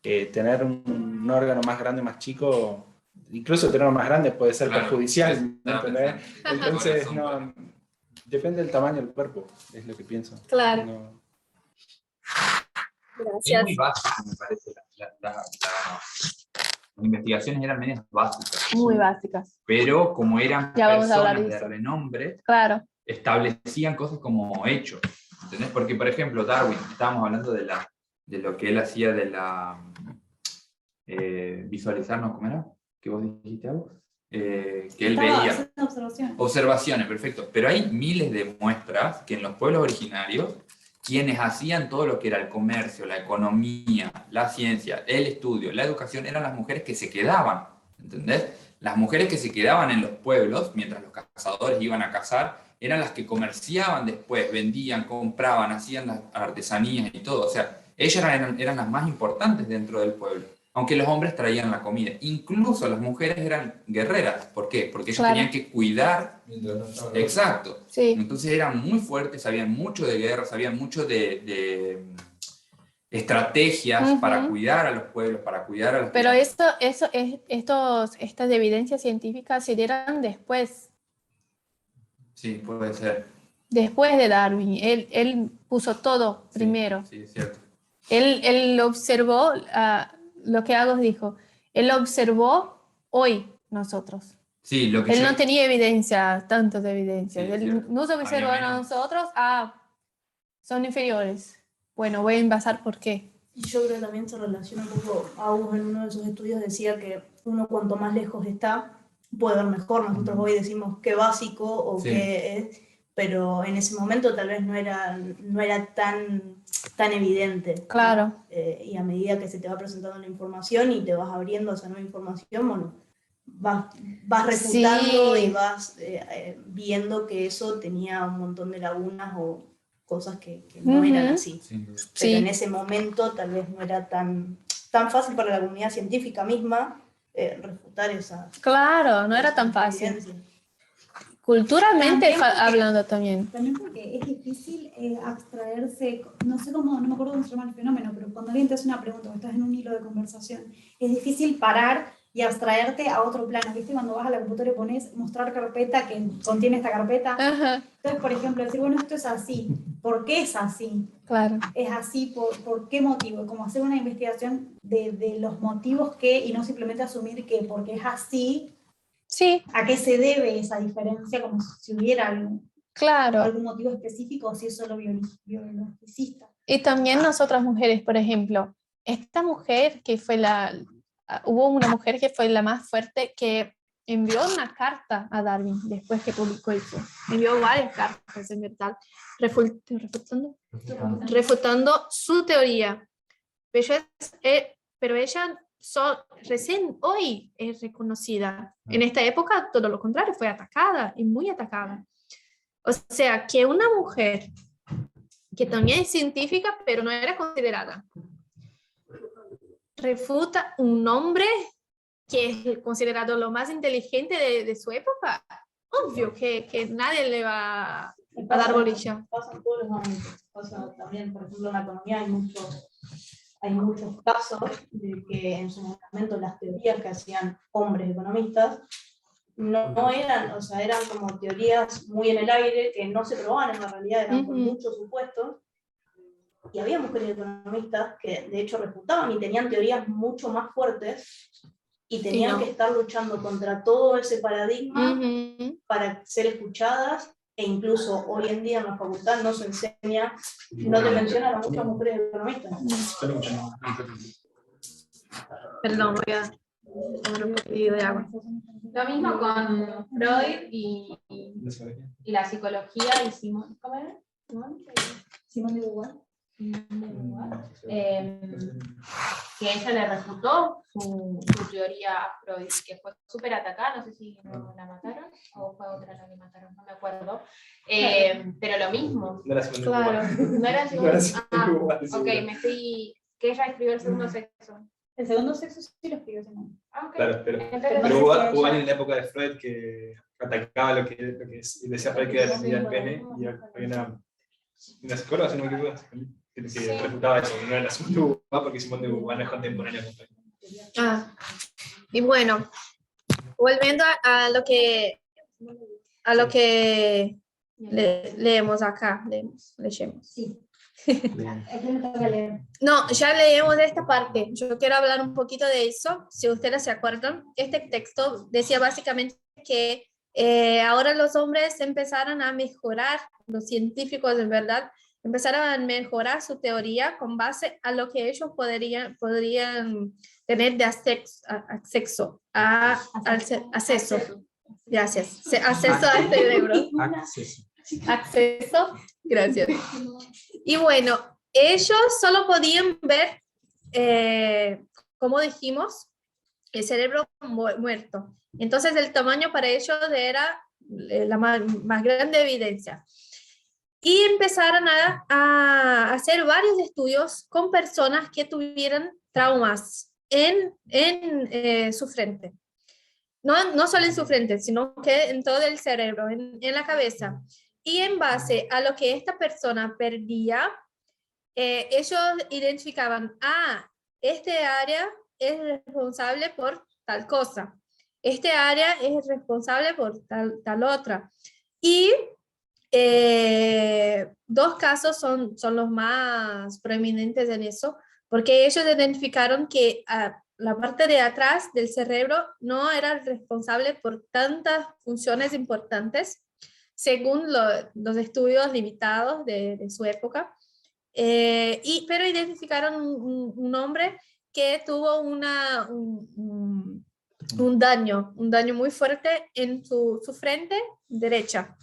Tener un órgano más grande, más chico, incluso tenerlo más grande puede ser Claro, perjudicial, sí, ¿me entendés? Entonces, no, depende del tamaño del cuerpo, es lo que pienso. Claro. No. Es muy básico, me parece. Las investigaciones eran medias básicas. Muy básicas. Pero como eran Ya vamos a hablar personas de de eso. renombre, Claro. establecían cosas como hechos. ¿Entendés? Porque, por ejemplo, Darwin, estábamos hablando de lo que él hacía de la visualizarnos, ¿cómo era? ¿Qué vos dijiste algo? Que él veía. Observaciones, perfecto. Pero hay miles de muestras que en los pueblos originarios, quienes hacían todo lo que era el comercio, la economía, la ciencia, el estudio, la educación, eran las mujeres que se quedaban, ¿entendés? Las mujeres que se quedaban en los pueblos, mientras los cazadores iban a cazar, eran las que comerciaban después, vendían, compraban, hacían las artesanías y todo. O sea, ellas eran las más importantes dentro del pueblo, aunque los hombres traían la comida. Incluso las mujeres eran guerreras. ¿Por qué? Porque ellas tenían que cuidar. Exacto. Sí. Entonces eran muy fuertes, sabían mucho de guerra, sabían mucho de estrategias para cuidar a los pueblos, para cuidar a los... Pero estas evidencias científicas se dieron después. Sí, puede ser. Después de Darwin. Él puso todo primero. Sí, es cierto. Él observó lo que Agos dijo. Él observó hoy nosotros. Sí, lo que él no tenía evidencia, tanto de evidencia. Sí, él no se observó a nosotros, son inferiores. Bueno, voy a envasar por qué. Y yo creo que también se relaciona un poco, Agus en uno de sus estudios decía que uno cuanto más lejos está, puede ver mejor. Nosotros hoy decimos qué básico o qué es, pero en ese momento tal vez no era tan evidente. Claro. Y a medida que se te va presentando la información y te vas abriendo a esa nueva información, bueno, vas refutando y vas viendo que eso tenía un montón de lagunas o cosas que no eran así. Pero en ese momento tal vez no era tan fácil para la comunidad científica misma refutar esas. Claro, no era tan fácil. Culturalmente hablando también. También porque es difícil abstraerse, no me acuerdo cómo se llama el fenómeno, pero cuando alguien te hace una pregunta o estás en un hilo de conversación, es difícil parar y abstraerte a otro plano. ¿Viste? Cuando vas a la computadora y pones mostrar carpeta que contiene esta carpeta. Ajá. Entonces, por ejemplo, decir, bueno, esto es así. ¿Por qué es así? Claro. Es así, ¿por qué motivo? Como hacer una investigación de los motivos que, y no simplemente asumir que porque es así, ¿a qué se debe esa diferencia? Como si hubiera algún motivo específico o si es solo biologicista. Y también nosotras mujeres, por ejemplo, esta mujer que fue hubo una mujer que fue la más fuerte que envió una carta a Darwin después que publicó eso. Envió varias cartas, en verdad, refutando su teoría. Pero ella recién hoy es reconocida. En esta época, todo lo contrario, fue atacada y muy atacada. O sea, que una mujer que también es científica, pero no era considerada, refuta un hombre que es considerado lo más inteligente de su época. Obvio que nadie le va a dar bolilla. Pasa en todos los ámbitos. Pasa también, por ejemplo, en la economía hay muchos casos de que en su momento las teorías que hacían hombres economistas no eran, o sea, eran como teorías muy en el aire que no se probaban en la realidad, eran con muchos supuestos. Y había mujeres economistas que de hecho refutaban y tenían teorías mucho más fuertes y tenían que estar luchando contra todo ese paradigma para ser escuchadas, e incluso hoy en día en la facultad no se enseña, no te mencionan a muchas mujeres economistas. Perdón, voy a tomar un poquito de agua. Lo mismo con Freud y la psicología y Simón, ¿cómo era? Simón de Beauvoir. Que ella le refutó su teoría a Freud, que fue súper atacada, no sé si la mataron o fue otra la que mataron, no me acuerdo, pero lo mismo. No era Simón de Claro, Beauvoir. no era Simón. Ok, seguro. me fui, que ella escribió el segundo sexo. El segundo sexo sí lo escribió Simón. Okay. Claro, pero hubo alguien en la época de Freud que atacaba lo que decía Freud que era el pene, y había una psicóloga, si no me equivoco, que refutaba eso, no era Simón de Beauvoir, porque Simón de Beauvoir no es contemporáneo con Freud. Y bueno, volviendo a lo que leemos acá, leemos. Sí. Bien. ¿A quién le toca leer? No, ya leemos esta parte. Yo quiero hablar un poquito de eso. Si ustedes se acuerdan, este texto decía básicamente que ahora los hombres empezaron a mejorar, los científicos de verdad, empezaron a mejorar su teoría con base a lo que ellos podrían tener de acceso. Gracias. Acceso al cerebro. Acceso. Gracias. Y bueno, ellos solo podían ver, como dijimos, el cerebro muerto. Entonces el tamaño para ellos era la más grande evidencia. Y empezaron a hacer varios estudios con personas que tuvieran traumas en su frente. No solo en su frente, sino que en todo el cerebro, en la cabeza. Y en base a lo que esta persona perdía, ellos identificaban, este área es responsable por tal cosa, este área es responsable por tal otra. Y dos casos son los más prominentes en eso, porque ellos identificaron que la parte de atrás del cerebro no era responsable por tantas funciones importantes, según los estudios limitados de su época, pero identificaron un hombre que tuvo un daño muy fuerte en su frente derecha.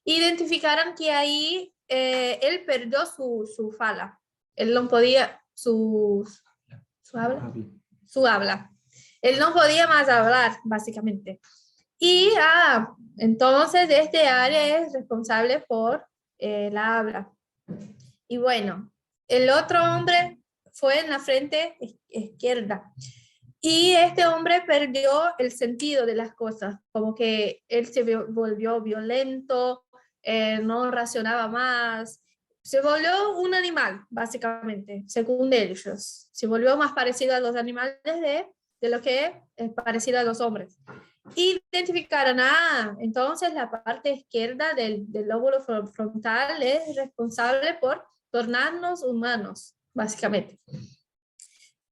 Identificaron que ahí él perdió su fala, él no podía, su habla, él no podía más hablar, básicamente. Y entonces este área es responsable por la habla. Y bueno, el otro hombre fue en la frente izquierda. Y este hombre perdió el sentido de las cosas, como que él se volvió violento, no racionaba más, se volvió un animal, básicamente, según ellos. Se volvió más parecido a los animales de lo que es parecido a los hombres. Identificaron, entonces la parte izquierda del lóbulo frontal es responsable por tornarnos humanos, básicamente.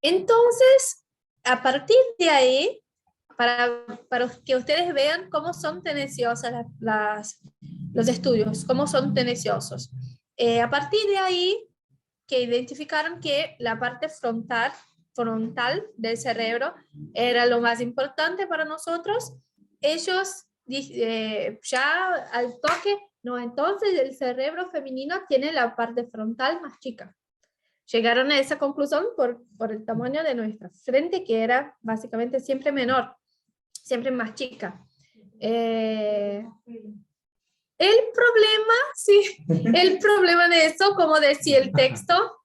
Entonces, a partir de ahí, para que ustedes vean cómo son tendenciosas los estudios, cómo son tendenciosos. A partir de ahí, que identificaron que la parte frontal del cerebro era lo más importante para nosotros, ellos ya al toque, no, entonces el cerebro femenino tiene la parte frontal más chica. Llegaron a esa conclusión por el tamaño de nuestra frente, que era básicamente siempre menor, siempre más chica. El problema de eso, como decía el texto,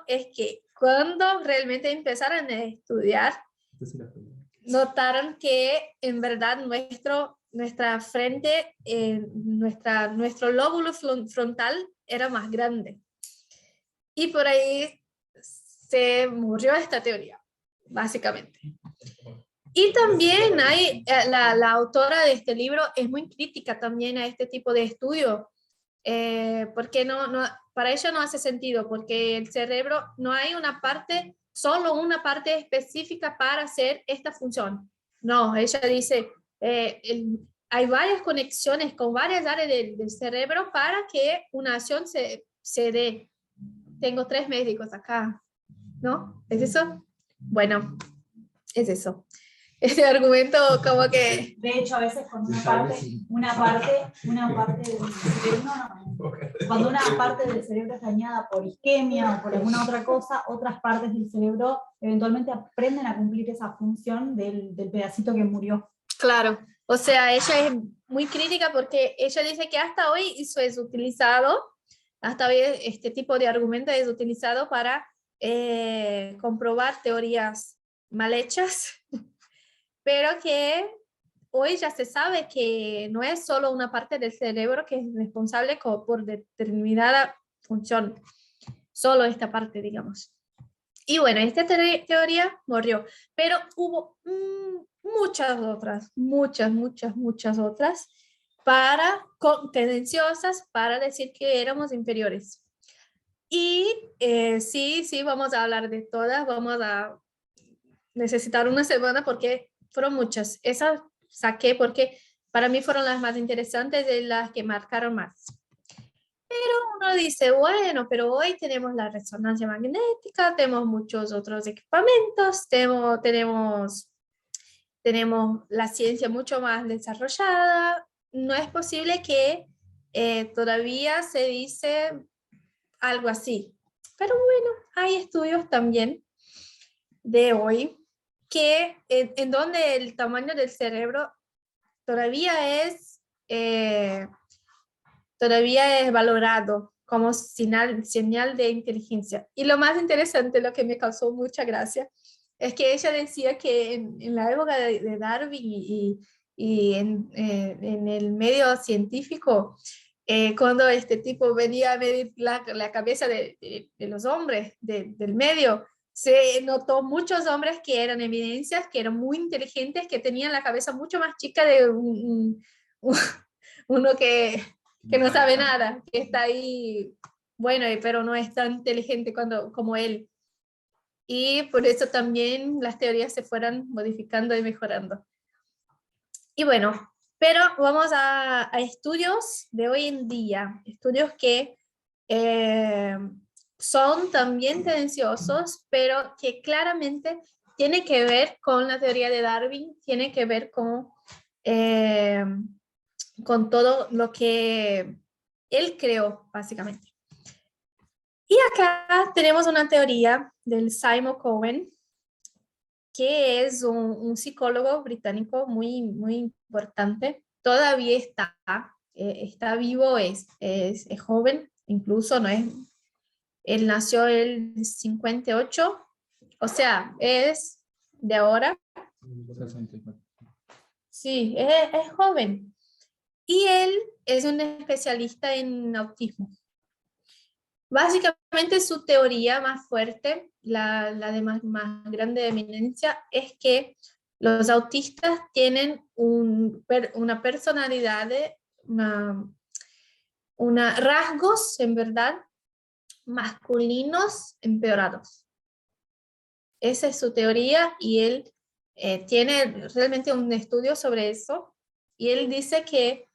es que cuando realmente empezaron a estudiar, notaron que en verdad nuestra frente, nuestro lóbulo frontal era más grande. Y por ahí se murió esta teoría, básicamente. Y también hay, la autora de este libro es muy crítica también a este tipo de estudio, porque para ella no hace sentido, porque el cerebro no hay solo una parte específica para hacer esta función. No, ella dice, hay varias conexiones con varias áreas del cerebro para que una acción se dé. Tengo 3 médicos acá, ¿no? ¿Es eso? Bueno, es eso. Este argumento como que... De hecho, a veces cuando una parte del cerebro es dañada por isquemia o por alguna otra cosa, otras partes del cerebro eventualmente aprenden a cumplir esa función del pedacito que murió. Claro, o sea, ella es muy crítica porque ella dice que hasta hoy eso es utilizado, hasta hoy este tipo de argumento es utilizado para comprobar teorías mal hechas, pero que hoy ya se sabe que no es solo una parte del cerebro que es responsable por determinada función, solo esta parte, digamos. Y bueno, esta teoría murió, pero hubo muchas otras, muchas otras, tendenciosas para decir que éramos inferiores. Y sí, vamos a hablar de todas, vamos a necesitar una semana porque fueron muchas. Esas saqué porque para mí fueron las más interesantes y las que marcaron más. Pero uno dice, bueno, pero hoy tenemos la resonancia magnética, tenemos muchos otros equipamientos, tenemos la ciencia mucho más desarrollada. No es posible que todavía se dice algo así. Pero bueno, hay estudios también de hoy que en donde el tamaño del cerebro todavía es valorado como señal de inteligencia. Y lo más interesante, lo que me causó mucha gracia, es que ella decía que en la época de Darwin y en el medio científico, cuando este tipo venía a medir la cabeza de los hombres del medio, se notó muchos hombres que eran evidencias, que eran muy inteligentes, que tenían la cabeza mucho más chica de uno que no sabe nada, que está ahí, bueno, pero no es tan inteligente como él. Y por eso también las teorías se fueron modificando y mejorando. Y bueno, pero vamos a estudios de hoy en día, estudios que son también tendenciosos, pero que claramente tiene que ver con la teoría de Darwin, tiene que ver con todo lo que él creó, básicamente. Y acá tenemos una teoría del Simon Cowen, que es un psicólogo británico muy, muy importante. Todavía está vivo, es joven, incluso no es. Él nació en el 58, o sea, es de ahora. Sí, es joven. Y él es un especialista en autismo. Básicamente su teoría más fuerte, la de más grande eminencia, es que los autistas tienen una personalidad, rasgos, en verdad, masculinos empeorados. Esa es su teoría y él tiene realmente un estudio sobre eso. Y él dice que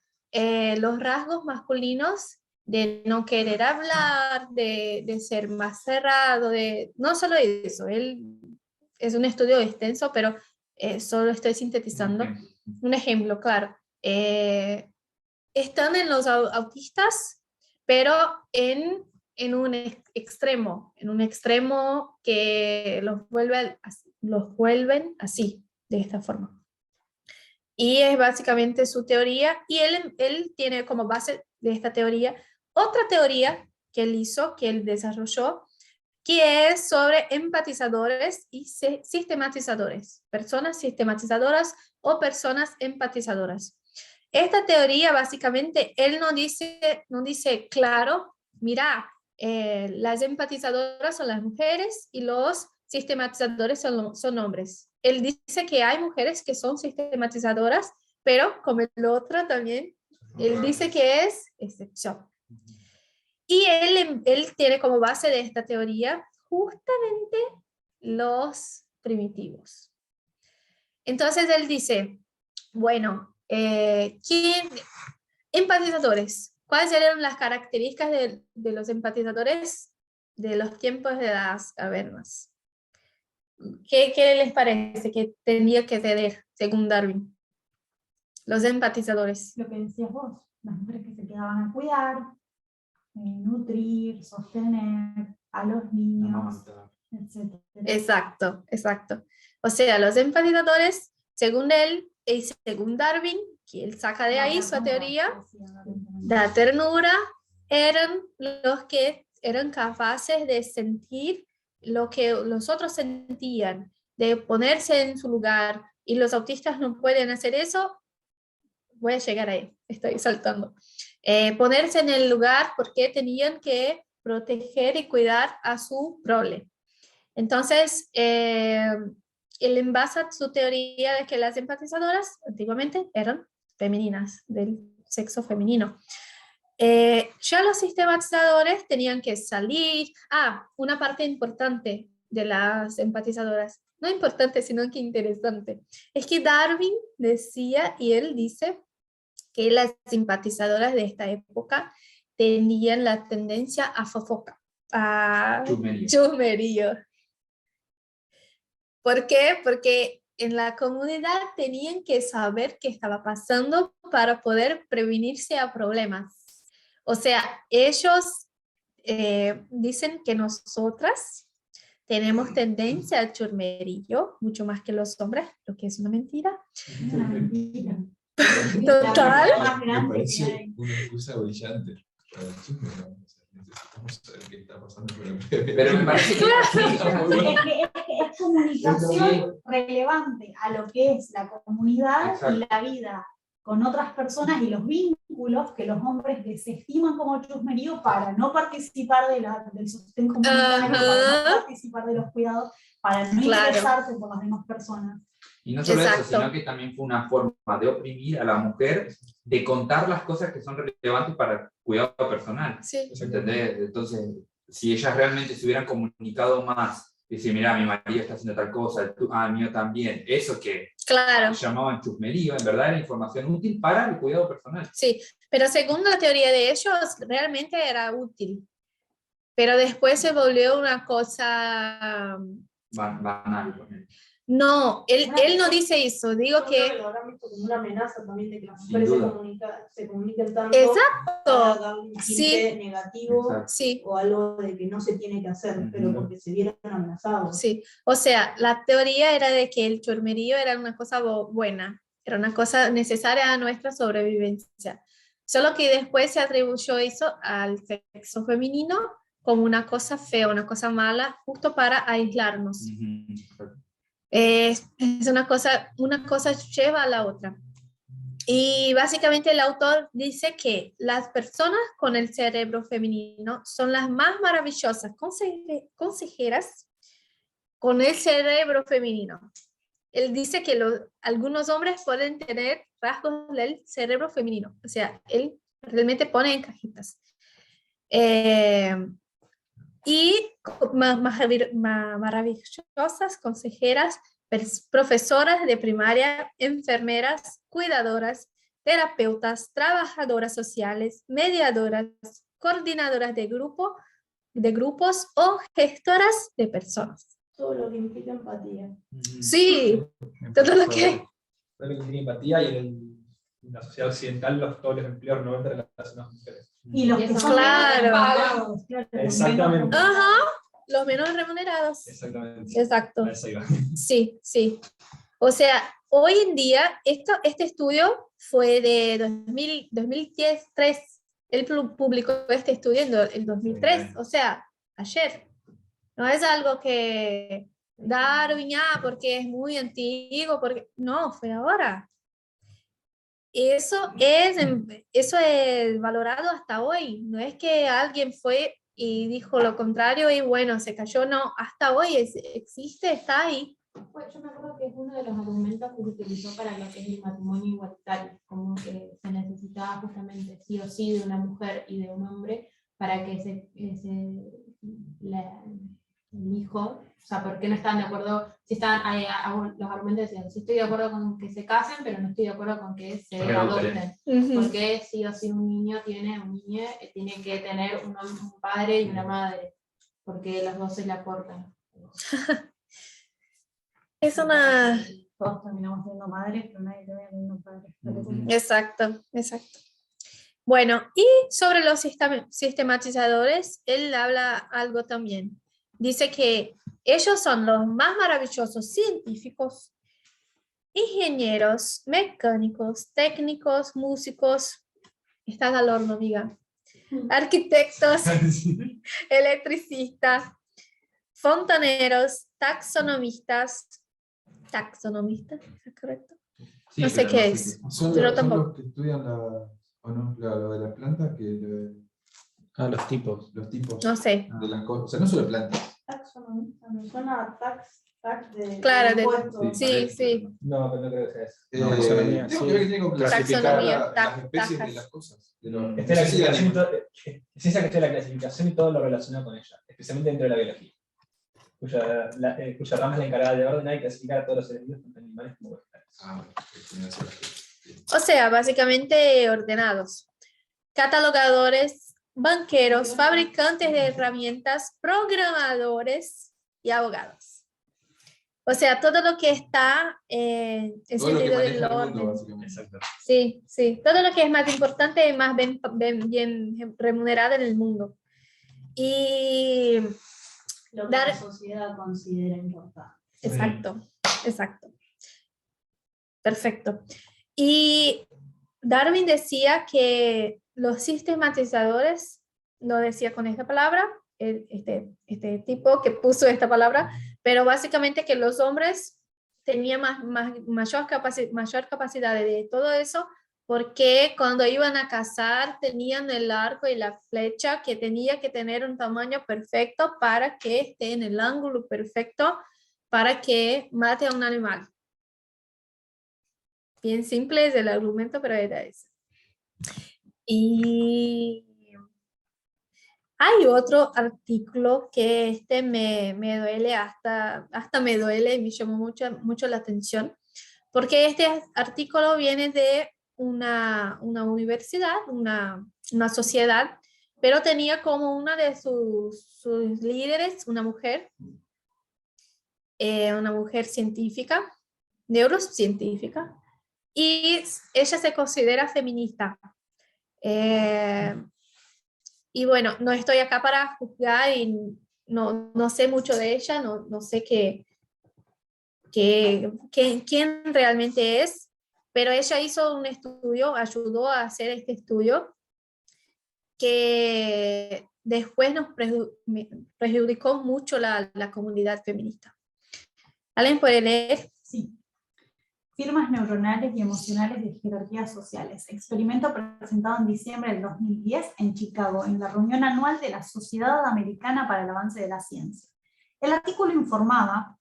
los rasgos masculinos de no querer hablar, de ser más cerrado, no solo eso, es un estudio extenso, pero solo estoy sintetizando. Un ejemplo, claro. Están en los autistas, pero en un extremo que los vuelven así, de esta forma. Y es básicamente su teoría, y él tiene como base de esta teoría otra teoría que él desarrolló, que es sobre empatizadores y sistematizadores, personas sistematizadoras o personas empatizadoras. Esta teoría básicamente, él no dice claro, mira, las empatizadoras son las mujeres y los sistematizadores son hombres. Él dice que hay mujeres que son sistematizadoras, pero como el otro también, él dice que es excepción. Y él tiene como base de esta teoría justamente los primitivos. Entonces él dice, bueno, empatizadores. ¿Cuáles eran las características de los empatizadores de los tiempos de las cavernas? ¿Qué les parece que tenía que tener, según Darwin? Los empatizadores. Lo que decías vos, las mujeres que se quedaban a cuidar, nutrir, sostener a los niños, etc. Exacto. O sea, los empatizadores, según él y según Darwin, que él saca de ahí su teoría, la ternura, eran los que eran capaces de sentir lo que los otros sentían, de ponerse en su lugar, y los autistas no pueden hacer eso. Voy a llegar ahí, estoy saltando. Ponerse en el lugar porque tenían que proteger y cuidar a su prole. Entonces, él basa su teoría de que las empatizadoras antiguamente eran femeninas, del sexo femenino. Ya los sistematizadores tenían que salir. Una parte importante de las empatizadoras, no importante, sino que interesante, es que Darwin decía, y él dice, que las simpatizadoras de esta época tenían la tendencia a fofoca, a chusmerío. ¿Por qué? Porque en la comunidad tenían que saber qué estaba pasando para poder prevenirse a problemas. O sea, ellos dicen que nosotras tenemos tendencia al chusmerío, mucho más que los hombres, lo que es una mentira. Es una mentira. Total. Me parece una excusa brillante para el chisme, ¿no? Necesitamos saber qué está pasando con el bebé. Pero me parece que Es comunicación relevante a lo que es la comunidad. Exacto. Y la vida con otras personas y los vínculos que los hombres desestiman como chusmerío para no participar del sostén comunitario, para no participar de los cuidados, para no interesarse por las demás personas. Y no solo Exacto. eso, sino que también fue una forma de oprimir a la mujer, de contar las cosas que son relevantes para el cuidado personal. Sí. ¿Entendés? Entonces, si ellas realmente se hubieran comunicado más, decir, mira, mi marido está haciendo tal cosa, el mío también, eso que Claro. llamaban chusmerío, en verdad era información útil para el cuidado personal. Sí, pero según la teoría de ellos, realmente era útil. Pero después se volvió una cosa... Banal. No, él no dice eso, digo que... Lo habrán visto como una amenaza también de que las Sin mujeres duda. se comuniquen tanto Exacto. para dar un Sí. tinte negativo. Exacto. Sí, O algo de que no se tiene que hacer, pero porque se vieron amenazados. sí. O sea, la teoría era de que el chusmerío era una cosa buena, era una cosa necesaria a nuestra sobrevivencia. Solo que después se atribuyó eso al sexo femenino como una cosa fea, una cosa mala, justo para aislarnos. Es una cosa lleva a la otra. Y básicamente el autor dice que las personas con el cerebro femenino son las más maravillosas consejeras con el cerebro femenino. Él dice que algunos hombres pueden tener rasgos del cerebro femenino. O sea, él realmente pone en cajitas. Y maravillosas consejeras, profesoras de primaria, enfermeras, cuidadoras, terapeutas, trabajadoras sociales, mediadoras, coordinadoras de grupos o gestoras de personas. Todo lo que implica empatía. Sí, todo lo que... Todo lo que implica empatía, y en la sociedad occidental todos los empleos normalmente relacionados a las mujeres. Y los que son Claro. menos pagados, claro, Exactamente. Ajá, los menos remunerados. Exactamente. Exacto. A eso iba. Sí, sí. O sea, hoy en día, este estudio fue de 2003. Él publicó este estudio en 2003, o sea, ayer. No es algo que Darwin, porque es muy antiguo, porque no, fue ahora. Eso es valorado hasta hoy. No es que alguien fue y dijo lo contrario y bueno, se cayó, no. Hasta hoy existe, está ahí. Pues yo me acuerdo que es uno de los argumentos que se utilizó para lo que es el matrimonio igualitario, como que se necesitaba justamente sí o sí de una mujer y de un hombre para que el hijo, o sea, ¿por qué no estaban de acuerdo? Si estaban, los argumentos decían, sí estoy de acuerdo con que se casen, pero no estoy de acuerdo con que se adopten. Porque sí o sí un niño tiene que tener un padre y una madre, porque los dos se le aportan. Es una... Todos terminamos siendo madres, pero nadie termina siendo padres. Exacto, exacto. Bueno, y sobre los sistematizadores, él habla algo también. Dice que ellos son los más maravillosos científicos, ingenieros, mecánicos, técnicos, músicos, estás al horno, amiga, arquitectos, electricistas, fontaneros, taxonomistas, ¿es correcto? Sí, No sé pero qué no es. Son Pero los tampoco. que estudian lo de la planta, Los tipos. los tipos No sé. de las cosas. O sea, no solo plantas. taxonomista, me suena tax de Claro, de- impuestos. sí, sí. No, pero no creo que sea eso. No, taxonomía, Creo sí. que tiene que clasificar Taxonomía, las especies de tajas. las cosas. De los- Está la no sé si de clasificación y animales. todo- es ciencia que estudia la clasificación y todo lo relacionado con ella, especialmente dentro de la biología, cuya rama es la encargada de ordenar y clasificar a todos los seres vivos, tanto animales como vegetales. Ah, bueno, tiene que ser así. O sea, básicamente ordenados. Catalogadores, banqueros, fabricantes de herramientas, programadores y abogados. O sea, todo lo que está en el Todo lo que sentido del maneja el mundo, orden. básicamente. Exacto. Sí, sí. Todo lo que es más importante y más bien remunerado en el mundo. Y Lo que Dar- la sociedad considera importante. exacto, exacto. Perfecto. Y Darwin decía que los sistematizadores, lo decía con esta palabra, este tipo que puso esta palabra, pero básicamente que los hombres tenían mayor capacidad de todo eso, porque cuando iban a cazar tenían el arco y la flecha que tenía que tener un tamaño perfecto para que esté en el ángulo perfecto para que mate a un animal. Bien simple es el argumento, pero era eso. Y hay otro artículo que me duele, hasta me duele y me llamó mucho la atención, porque este artículo viene de una universidad, una sociedad, pero tenía como una de sus líderes, una mujer científica, neurocientífica, y ella se considera feminista. Y bueno, no estoy acá para juzgar y no sé mucho de ella, no sé quién realmente es, pero ella hizo un estudio, ayudó a hacer este estudio que después nos perjudicó mucho la comunidad feminista. ¿Alguien puede leer? Sí. Firmas neuronales y emocionales de jerarquías sociales. Experimento presentado en diciembre del 2010 en Chicago, en la reunión anual de la Sociedad Americana para el Avance de la Ciencia. El artículo informaba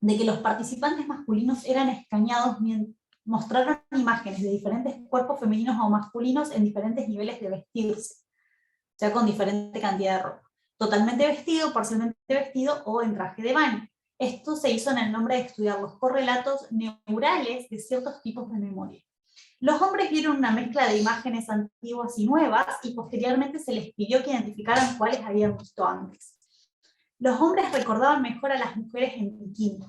de que los participantes masculinos eran escaneados mientras mostraron imágenes de diferentes cuerpos femeninos o masculinos en diferentes niveles de vestirse, o sea, con diferente cantidad de ropa. Totalmente vestido, parcialmente vestido o en traje de baño. Esto se hizo en el nombre de estudiar los correlatos neurales de ciertos tipos de memoria. Los hombres vieron una mezcla de imágenes antiguas y nuevas y posteriormente se les pidió que identificaran cuáles habían visto antes. Los hombres recordaban mejor a las mujeres en bikini.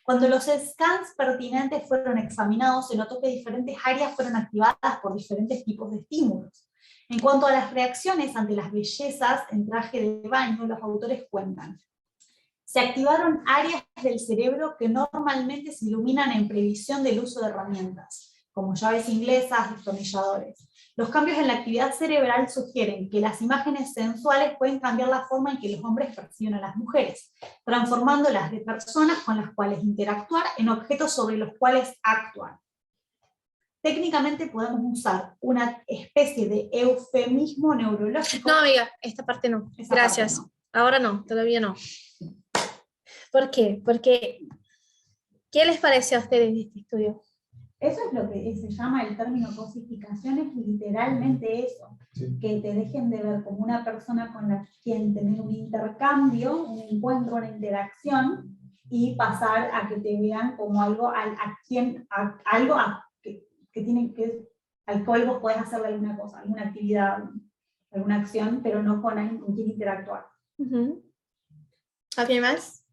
Cuando los scans pertinentes fueron examinados, se notó que diferentes áreas fueron activadas por diferentes tipos de estímulos. En cuanto a las reacciones ante las bellezas en traje de baño, los autores cuentan: se activaron áreas del cerebro que normalmente se iluminan en previsión del uso de herramientas, como llaves inglesas, destornilladores. Los cambios en la actividad cerebral sugieren que las imágenes sensuales pueden cambiar la forma en que los hombres perciben a las mujeres, transformándolas de personas con las cuales interactuar en objetos sobre los cuales actúan. Técnicamente podemos usar una especie de eufemismo neurológico. No, amiga, esta parte no. Esa Gracias. parte Ahora no, todavía no. ¿Por qué? Porque, ¿qué les pareció a ustedes de este estudio? Eso es lo que se llama el término cosificación, es literalmente eso, Sí. que te dejen de ver como una persona con la quien tener un intercambio, un encuentro, una interacción, y pasar a que te vean como algo al cual vos podés hacerle alguna cosa, alguna actividad, alguna acción, pero no con alguien con quien interactuar. ¿Alguien más?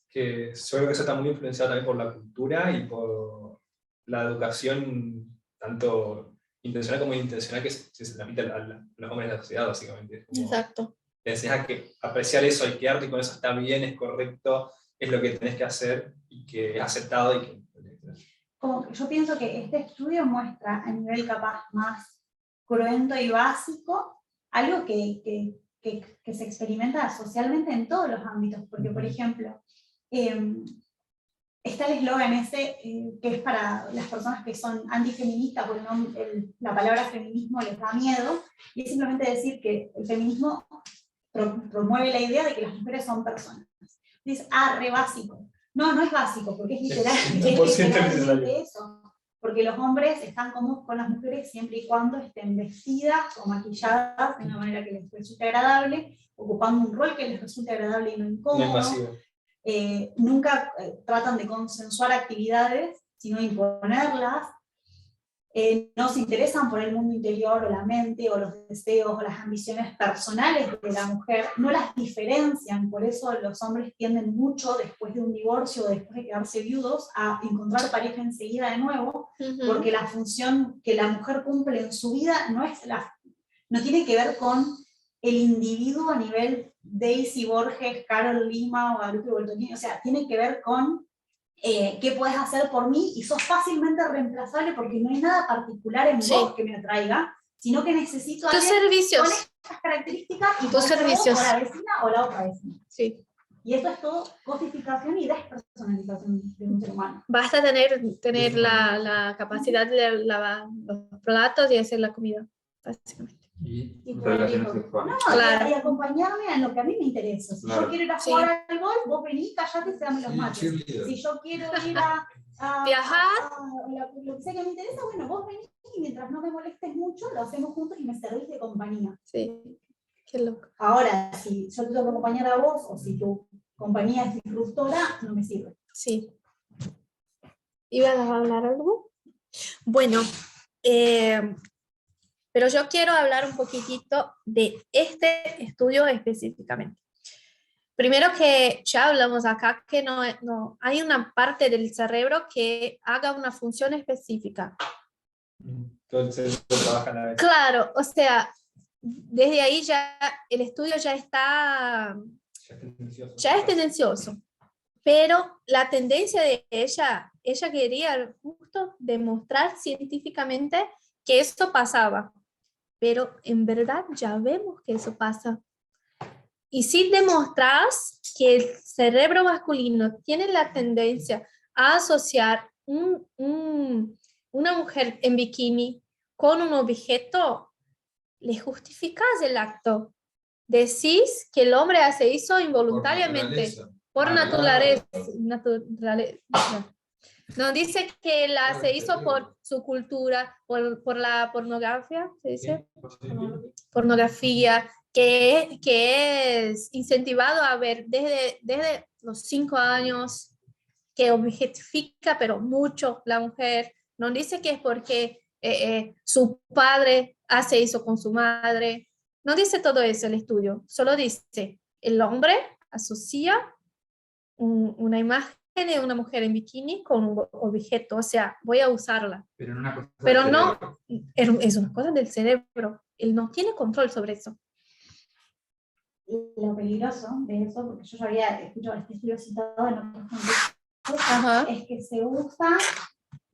Que yo creo que eso está muy influenciado también por la cultura y por la educación, tanto intencional como intencional, que se transmite a los hombres de la sociedad, básicamente. Es como, Exacto. te enseñas que apreciar eso, hay que arte, y con eso está bien, es correcto, es lo que tenés que hacer, y que es aceptado, y que... Como que yo pienso que este estudio muestra a nivel capaz más cruento y básico algo que se experimenta socialmente en todos los ámbitos, porque por ejemplo, está el eslogan ese que es para las personas que son antifeministas, porque la palabra feminismo les da miedo, y es simplemente decir que el feminismo promueve la idea de que las mujeres son personas. dices, re básico. No, no es básico, porque es literal, Es es 100% literalmente necesario. eso. Porque los hombres están cómodos con las mujeres siempre y cuando estén vestidas o maquilladas de una manera que les resulte agradable, ocupando un rol que les resulte agradable y no No es incómodo. masivo. Nunca tratan de consensuar actividades, sino imponerlas. No se interesan por el mundo interior o la mente o los deseos o las ambiciones personales de la mujer, no las diferencian, por eso los hombres tienden mucho después de un divorcio o después de quedarse viudos a encontrar pareja enseguida de nuevo, porque la función que la mujer cumple en su vida no tiene que ver con el individuo a nivel Daisy Borges, Carol Lima o Guadalupe Boltonini, o sea, tiene que ver con qué puedes hacer por mí, y sos fácilmente reemplazable porque no hay nada particular en vos que me atraiga, sino que necesito a Tus alguien servicios. con estas características y Tus puede ser vos servicios. o la vecina o la otra vecina. Sí. Y esto es todo cosificación y despersonalización de un ser humano. Basta tener la capacidad de lavar los platos y hacer la comida, básicamente. Y Y relaciones no, sexuales. Claro. y acompañarme en lo que a mí me interesa. Si Claro. yo quiero ir a jugar al golf, vos venís, callate y dame los mates. cheerleader. Si yo quiero ir a Viajar. lo que sea que me interesa, bueno, vos venís y mientras no me molestes mucho, lo hacemos juntos y me servís de compañía. Sí, qué loco. Ahora, si yo te tengo que acompañar a vos, o si tu compañía es disruptora, no me sirve. Sí. ¿Ibas a hablar algo? Bueno, pero yo quiero hablar un poquitito de este estudio específicamente. Primero que ya hablamos acá que no hay una parte del cerebro que haga una función específica. Todo el cerebro trabaja a la vez. Claro, o sea, desde ahí ya el estudio ya es tendencioso. Pero la tendencia de ella quería justo demostrar científicamente que esto pasaba. Pero en verdad ya vemos que eso pasa. Y si demostras que el cerebro masculino tiene la tendencia a asociar una mujer en bikini con un objeto, le justificas el acto. Decís que el hombre hace eso involuntariamente. Por naturaleza. No dice que él se hizo por su cultura, por la pornografía, ¿se dice? Pornografía, que es incentivado a ver desde los 5 años, que objetifica, pero mucho la mujer. No dice que es porque su padre hace eso con su madre. No dice todo eso el estudio, solo dice, el hombre asocia una imagen de una mujer en bikini con un objeto, o sea, voy a usarla. Pero, en una cosa Pero del no, cerebro. es una cosa del cerebro, él no tiene control sobre eso. Lo peligroso de eso, porque yo ya había escuchado este estudio citado en otros contextos, es que se usa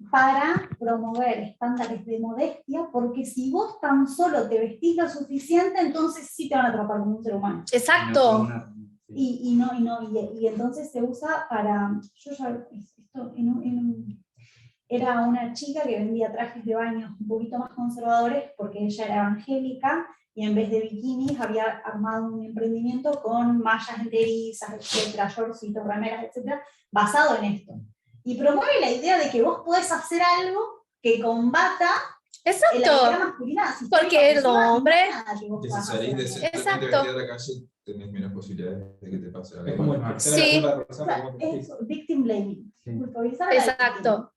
para promover estándares de modestia, porque si vos tan solo te vestís lo suficiente, entonces sí te van a atrapar como un ser humano. Exacto. Y entonces se usa para, era una chica que vendía trajes de baño un poquito más conservadores porque ella era evangélica y en vez de bikinis había armado un emprendimiento con mallas enterizas, etcétera, shortcitos, remeras, etcétera, basado en esto. Y promueve la idea de que vos podés hacer algo que combata la idea masculina. Porque el hombre... Que si salís decentemente vestida a la calle, tenés menos posibilidades de que te pase algo. Es como el Sí. Es victim blaming. Exacto.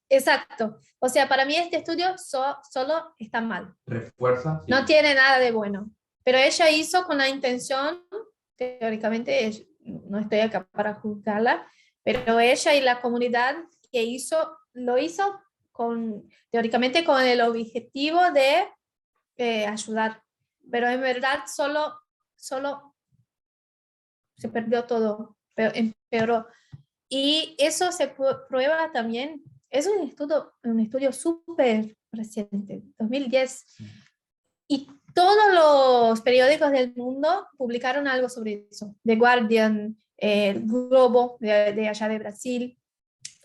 O sea, para mí este estudio solo está mal. Refuerza. Sí. No tiene nada de bueno. Pero ella hizo con la intención, teóricamente, no estoy acá para juzgarla, pero ella y la comunidad que lo hizo teóricamente con el objetivo de ayudar. Pero en verdad solo se perdió todo, pero empeoró. Y eso se prueba también, es un estudio súper reciente, 2010. Y todos los periódicos del mundo publicaron algo sobre eso. The Guardian, el Globo de allá de Brasil,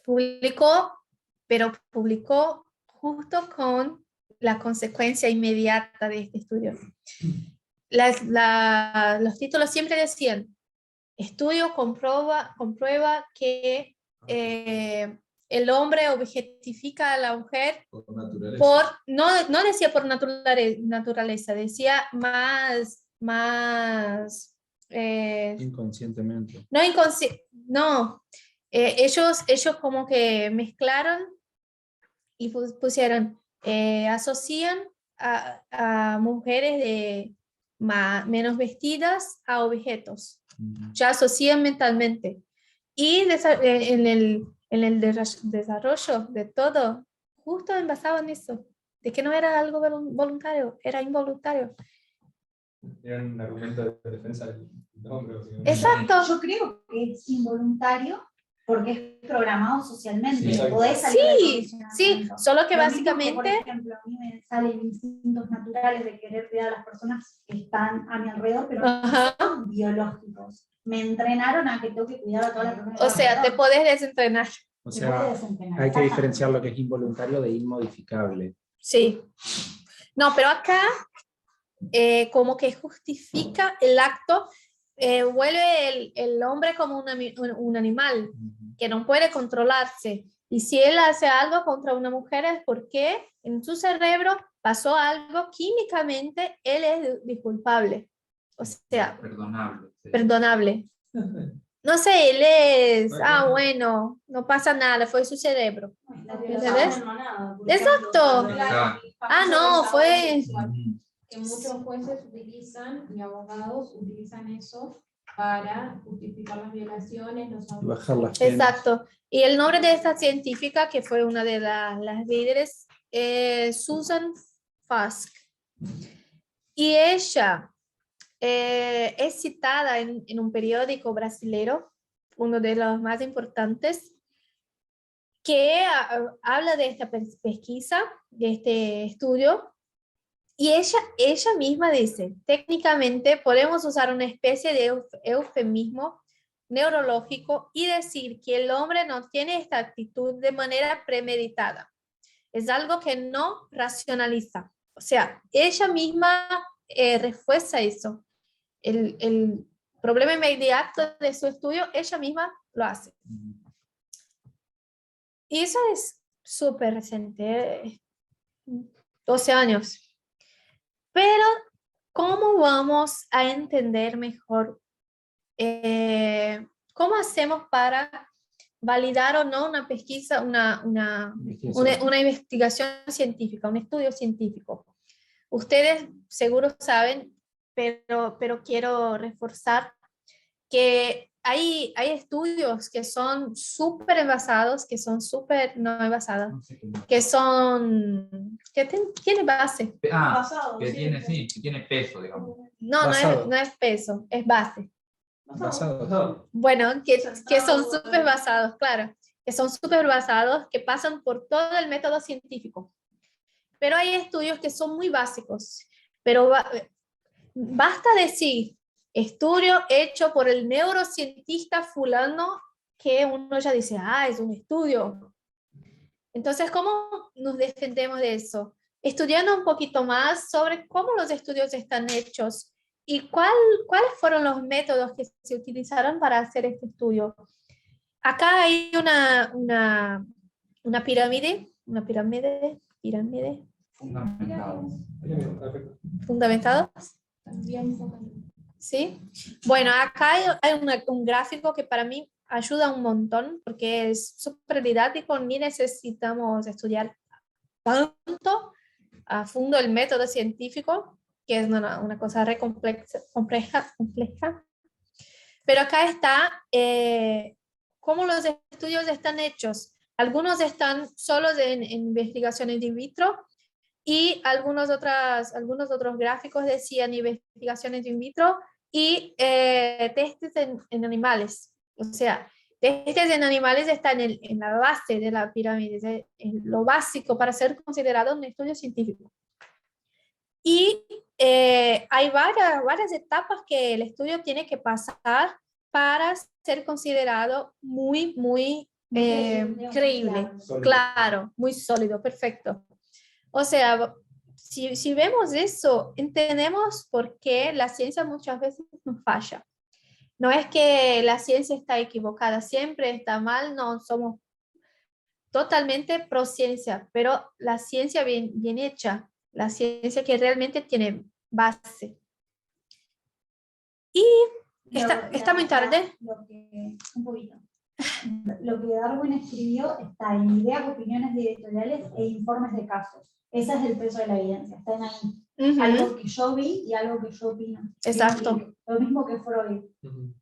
publicó justo con la consecuencia inmediata de este estudio. Los títulos siempre decían, estudio comprueba que el hombre objetifica a la mujer Por naturaleza. no decía por naturaleza, decía más Inconscientemente. no, ellos como que mezclaron y pusieron, asocian a mujeres menos vestidas a objetos, ya asocian mentalmente. Y en el desarrollo de todo, justo basado en eso, de que no era algo voluntario, era involuntario. Era un argumento de defensa del hombre. Básicamente. Exacto. Yo creo que es involuntario porque es programado socialmente. Sí, Podés salir del Sí, condicionamiento. solo que Lo mismo básicamente... por ejemplo, a mí me salen instintos naturales de querer cuidar a las personas que están a mi alrededor, pero Ajá. no son biológicos. Me entrenaron a que tengo que cuidar a todas las personas. O sea, te podés desentrenar. O Te sea, podés desentrenar, hay que exactamente. diferenciar lo que es involuntario de inmodificable. Sí. No, pero acá como que justifica el acto, vuelve el hombre como un animal que no puede controlarse. Y si él hace algo contra una mujer es porque en su cerebro pasó algo químicamente, él es disculpable. O sea, Perdonable. Sí. perdonable. No sé, él es, bueno, no pasa nada, fue su cerebro. La ¿Entendés? violación en manada, por Exacto. ejemplo. Claro. No, fue... Que muchos jueces utilizan y abogados utilizan eso para justificar las violaciones, los Y abusos. bajar las penas. Exacto. Y el nombre de esta científica, que fue una de las líderes, Susan Fusk. Y ella es citada en un periódico brasilero, uno de los más importantes, que habla de esta pesquisa, de este estudio. Y ella misma dice, técnicamente podemos usar una especie de eufemismo neurológico y decir que el hombre no tiene esta actitud de manera premeditada. Es algo que no racionaliza. O sea, ella misma refuerza eso. El problema inmediato de su estudio, ella misma lo hace. Y eso es súper reciente, 12 años. Pero, ¿cómo vamos a entender mejor? ¿Cómo hacemos para validar o no una pesquisa, una investigación científica, un estudio científico? Ustedes seguro saben, pero quiero reforzar que hay estudios que son súper envasados, que son súper no envasados, No sé cómo. que son, que tienen base. Basado, Que sí. tiene, sí, que tiene peso, digamos. Basado. No es peso, es base. Basado. Bueno, que son súper basados, claro, que son súper basados, que pasan por todo el método científico. Pero hay estudios que son muy básicos, pero basta decir, estudio hecho por el neurocientista fulano, que uno ya dice, es un estudio. Entonces, ¿cómo nos defendemos de eso? Estudiando un poquito más sobre cómo los estudios están hechos y cuáles fueron los métodos que se utilizaron para hacer este estudio. Acá hay una pirámide, fundamentados. ¿Sí? Bueno, acá hay un gráfico que para mí ayuda un montón porque es súper didáctico, ni necesitamos estudiar tanto a fondo el método científico, que es una cosa re compleja. Pero acá está cómo los estudios están hechos. Algunos están solos en investigaciones in vitro y algunos otros gráficos decían investigaciones in vitro y testes en animales. O sea, testes en animales están en la base de la pirámide, en lo básico para ser considerado un estudio científico. Y hay varias etapas que el estudio tiene que pasar para ser considerado muy creíble, claro, muy sólido, perfecto. O sea, si vemos eso, entendemos por qué la ciencia muchas veces nos falla. No es que la ciencia está equivocada, siempre está mal, no somos totalmente pro ciencia, pero la ciencia bien hecha, la ciencia que realmente tiene base. Y está muy tarde. Un poquito. Lo que Darwin escribió está en ideas, opiniones editoriales e informes de casos. Ese es el peso de la evidencia, están ahí. Algo que yo vi y algo que yo opino. Exacto. Lo mismo que Freud.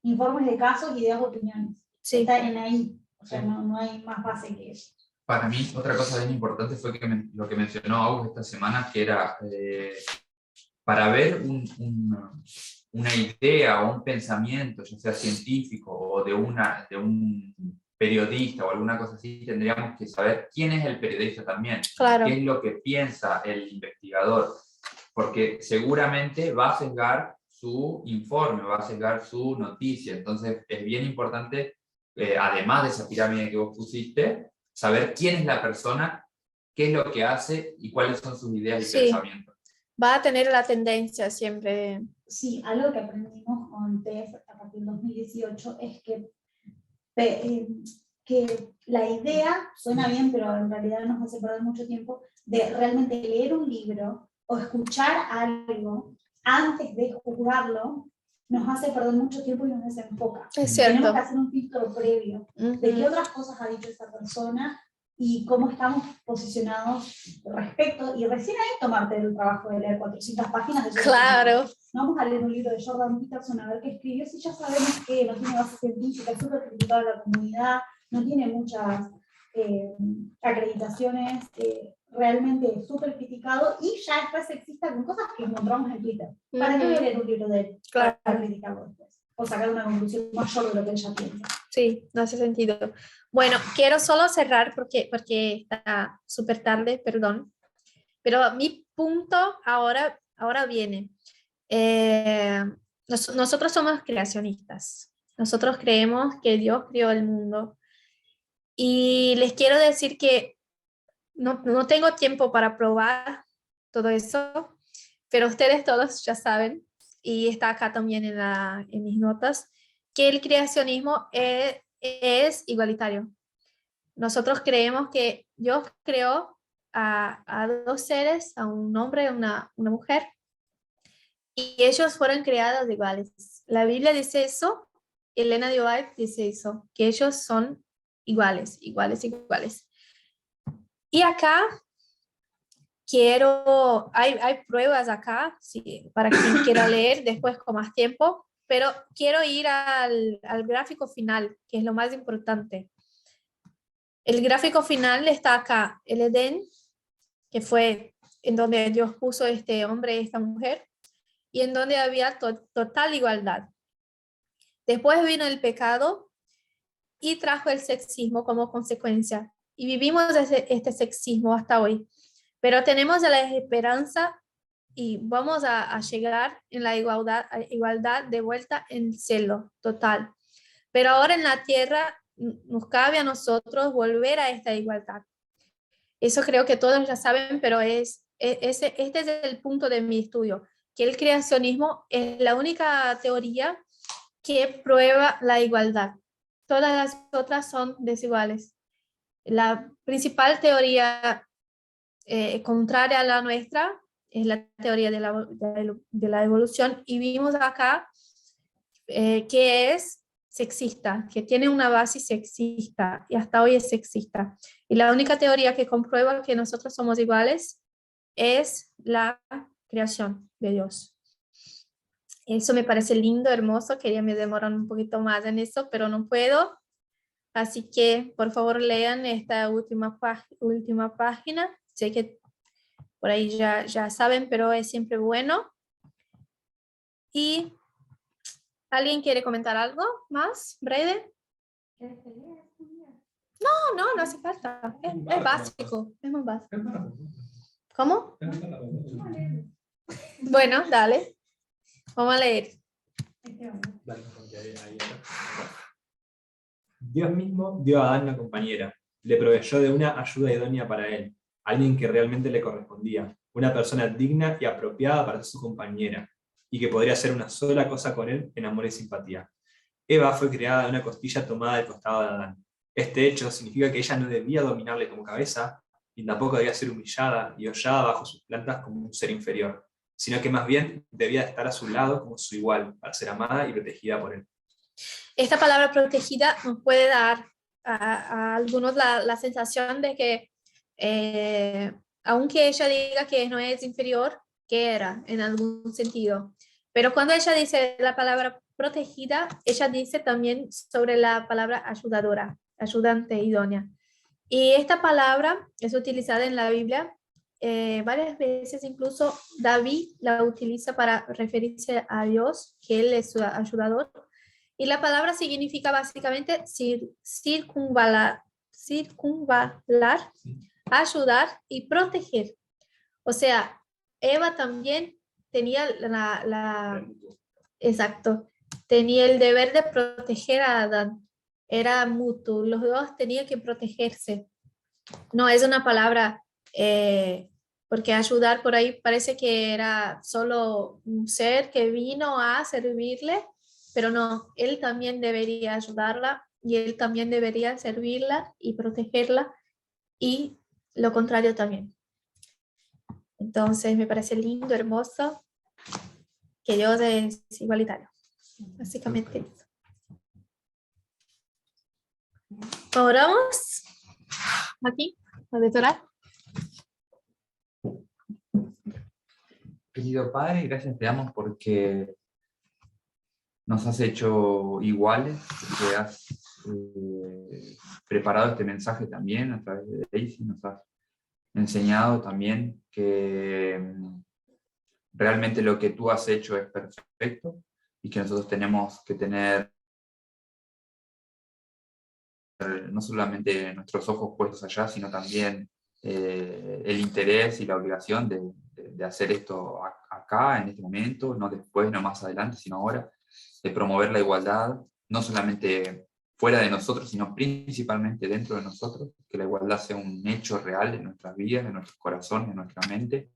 Informes de casos, ideas, opiniones. Sí. Está en ahí. O sea, no hay más base que eso. Para mí, otra cosa bien importante fue lo que mencionó August esta semana, que era para ver una idea o un pensamiento, ya sea científico o de un periodista o alguna cosa así, tendríamos que saber quién es el periodista también, claro. Qué es lo que piensa el investigador, porque seguramente va a sesgar su informe, va a sesgar su noticia. Entonces es bien importante, además de esa pirámide que vos pusiste, saber quién es la persona, qué es lo que hace y cuáles son sus ideas y pensamientos. Va a tener la tendencia siempre. Sí, algo que aprendimos con TEF a partir del 2018 es que la idea suena bien, pero en realidad nos hace perder mucho tiempo, de realmente leer un libro o escuchar algo antes de juzgarlo, nos hace perder mucho tiempo y nos desenfoca. Es cierto. Tenemos que hacer un filtro previo de qué otras cosas ha dicho esa persona y cómo estamos posicionados respecto, y recién ahí tomarte el trabajo de leer 400 páginas de claro. No vamos a leer un libro de Jordan Peterson a ver qué escribió, si ya sabemos que no tiene base científica, es súper criticado en la comunidad, no tiene muchas acreditaciones, realmente súper criticado, y ya está sexista con cosas que encontramos en Twitter. ¿Para qué voy a leer un libro de él? Claro. Para criticarlo después, o sacar una conclusión mayor de lo que él ya piensa. Sí, no hace sentido. Bueno, quiero solo cerrar porque está súper tarde, perdón. Pero mi punto ahora viene. Nosotros somos creacionistas. Nosotros creemos que Dios creó el mundo. Y les quiero decir que no tengo tiempo para probar todo eso, pero ustedes todos ya saben, y está acá también en mis notas, que el creacionismo es igualitario. Nosotros creemos que Dios creó a dos seres, a un hombre y una mujer, y ellos fueron creados iguales. La Biblia dice eso, Elena de White dice eso, que ellos son iguales. Y acá hay pruebas acá, sí, para quien quiera leer después con más tiempo, pero quiero ir al gráfico final, que es lo más importante. El gráfico final está acá, el Edén, que fue en donde Dios puso este hombre y esta mujer, y en donde había total igualdad. Después vino el pecado y trajo el sexismo como consecuencia. Y vivimos este sexismo hasta hoy. Pero tenemos la esperanza y vamos a llegar en la igualdad de vuelta en el cielo total. Pero ahora en la tierra nos cabe a nosotros volver a esta igualdad. Eso creo que todos ya saben, pero este es el punto de mi estudio, que el creacionismo es la única teoría que prueba la igualdad. Todas las otras son desiguales. La principal teoría contraria a la nuestra es la teoría de la evolución, y vimos acá que es sexista, que tiene una base sexista, y hasta hoy es sexista. Y la única teoría que comprueba que nosotros somos iguales es la creación de Dios. Eso me parece lindo, hermoso, quería me demorar un poquito más en eso, pero no puedo. Así que, por favor, lean esta última página. Sé que por ahí ya saben, pero es siempre bueno. ¿Y alguien quiere comentar algo más, breve? No hace falta. Es básico, es muy básico. ¿Cómo? Bueno, dale. Vamos a leer. Dios mismo dio a Adán una compañera, le proveyó de una ayuda idónea para él, alguien que realmente le correspondía, una persona digna y apropiada para ser su compañera, y que podría hacer una sola cosa con él en amor y simpatía. Eva fue creada de una costilla tomada del costado de Adán. Este hecho significa que ella no debía dominarle como cabeza, y tampoco debía ser humillada y hollada bajo sus plantas como un ser inferior, sino que más bien debía estar a su lado como su igual, para ser amada y protegida por él. Esta palabra protegida nos puede dar a algunos la sensación de que, aunque ella diga que no es inferior, que era en algún sentido. Pero cuando ella dice la palabra protegida, ella dice también sobre la palabra ayudadora, ayudante, idónea. Y esta palabra es utilizada en la Biblia varias veces, incluso David la utiliza para referirse a Dios, que Él es su ayudador. Y la palabra significa básicamente circunvalar, ayudar y proteger. O sea, Eva también tenía exacto, tenía el deber de proteger a Adán. Era mutuo, los dos tenían que protegerse. No es una palabra, porque ayudar por ahí parece que era solo un ser que vino a servirle, pero no, él también debería ayudarla y él también debería servirla y protegerla, y lo contrario también. Entonces me parece lindo, hermoso, que Dios es igualitario. Básicamente eso. Oramos aquí, ¿puedes orar? Querido Padre, gracias te damos porque nos has hecho iguales, porque has preparado este mensaje también a través de Daisy, nos has enseñado también que realmente lo que tú has hecho es perfecto y que nosotros tenemos que tener no solamente nuestros ojos puestos allá, sino también el interés y la obligación de hacer esto acá, en este momento, no después, no más adelante, sino ahora, de promover la igualdad, no solamente fuera de nosotros, sino principalmente dentro de nosotros, que la igualdad sea un hecho real en nuestras vidas, en nuestros corazones, en nuestra mente,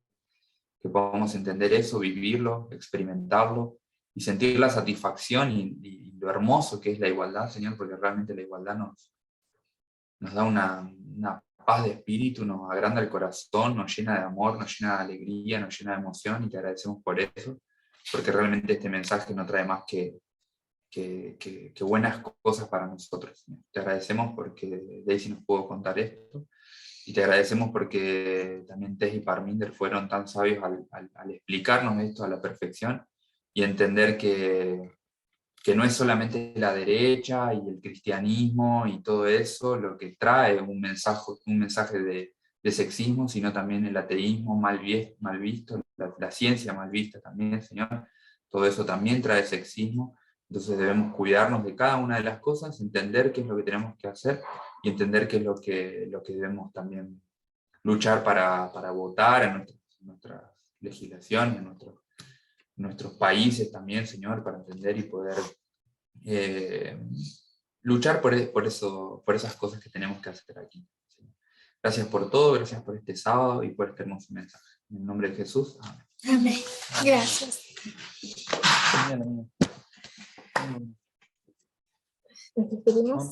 que podamos entender eso, vivirlo, experimentarlo, y sentir la satisfacción y lo hermoso que es la igualdad, Señor, porque realmente la igualdad nos da una paz de espíritu, nos agranda el corazón, nos llena de amor, nos llena de alegría, nos llena de emoción, y te agradecemos por eso, porque realmente este mensaje no trae más que buenas cosas para nosotros, Señor. Te agradecemos porque Daisy nos pudo contar esto, y te agradecemos porque también Tess y Parminder fueron tan sabios al explicarnos esto a la perfección, y entender que no es solamente la derecha y el cristianismo y todo eso lo que trae un mensaje de sexismo, sino también el ateísmo mal visto, la ciencia mal vista también, Señor. Todo eso también trae sexismo. Entonces debemos cuidarnos de cada una de las cosas, entender qué es lo que tenemos que hacer y entender qué es lo que debemos también luchar para votar en nuestras legislaciones, en nuestros países también, Señor, para entender y poder luchar por esas cosas que tenemos que hacer aquí. Señor. Gracias por todo, gracias por este sábado y por este hermoso mensaje. En el nombre de Jesús, amén. Amén. Gracias. Nos despedimos.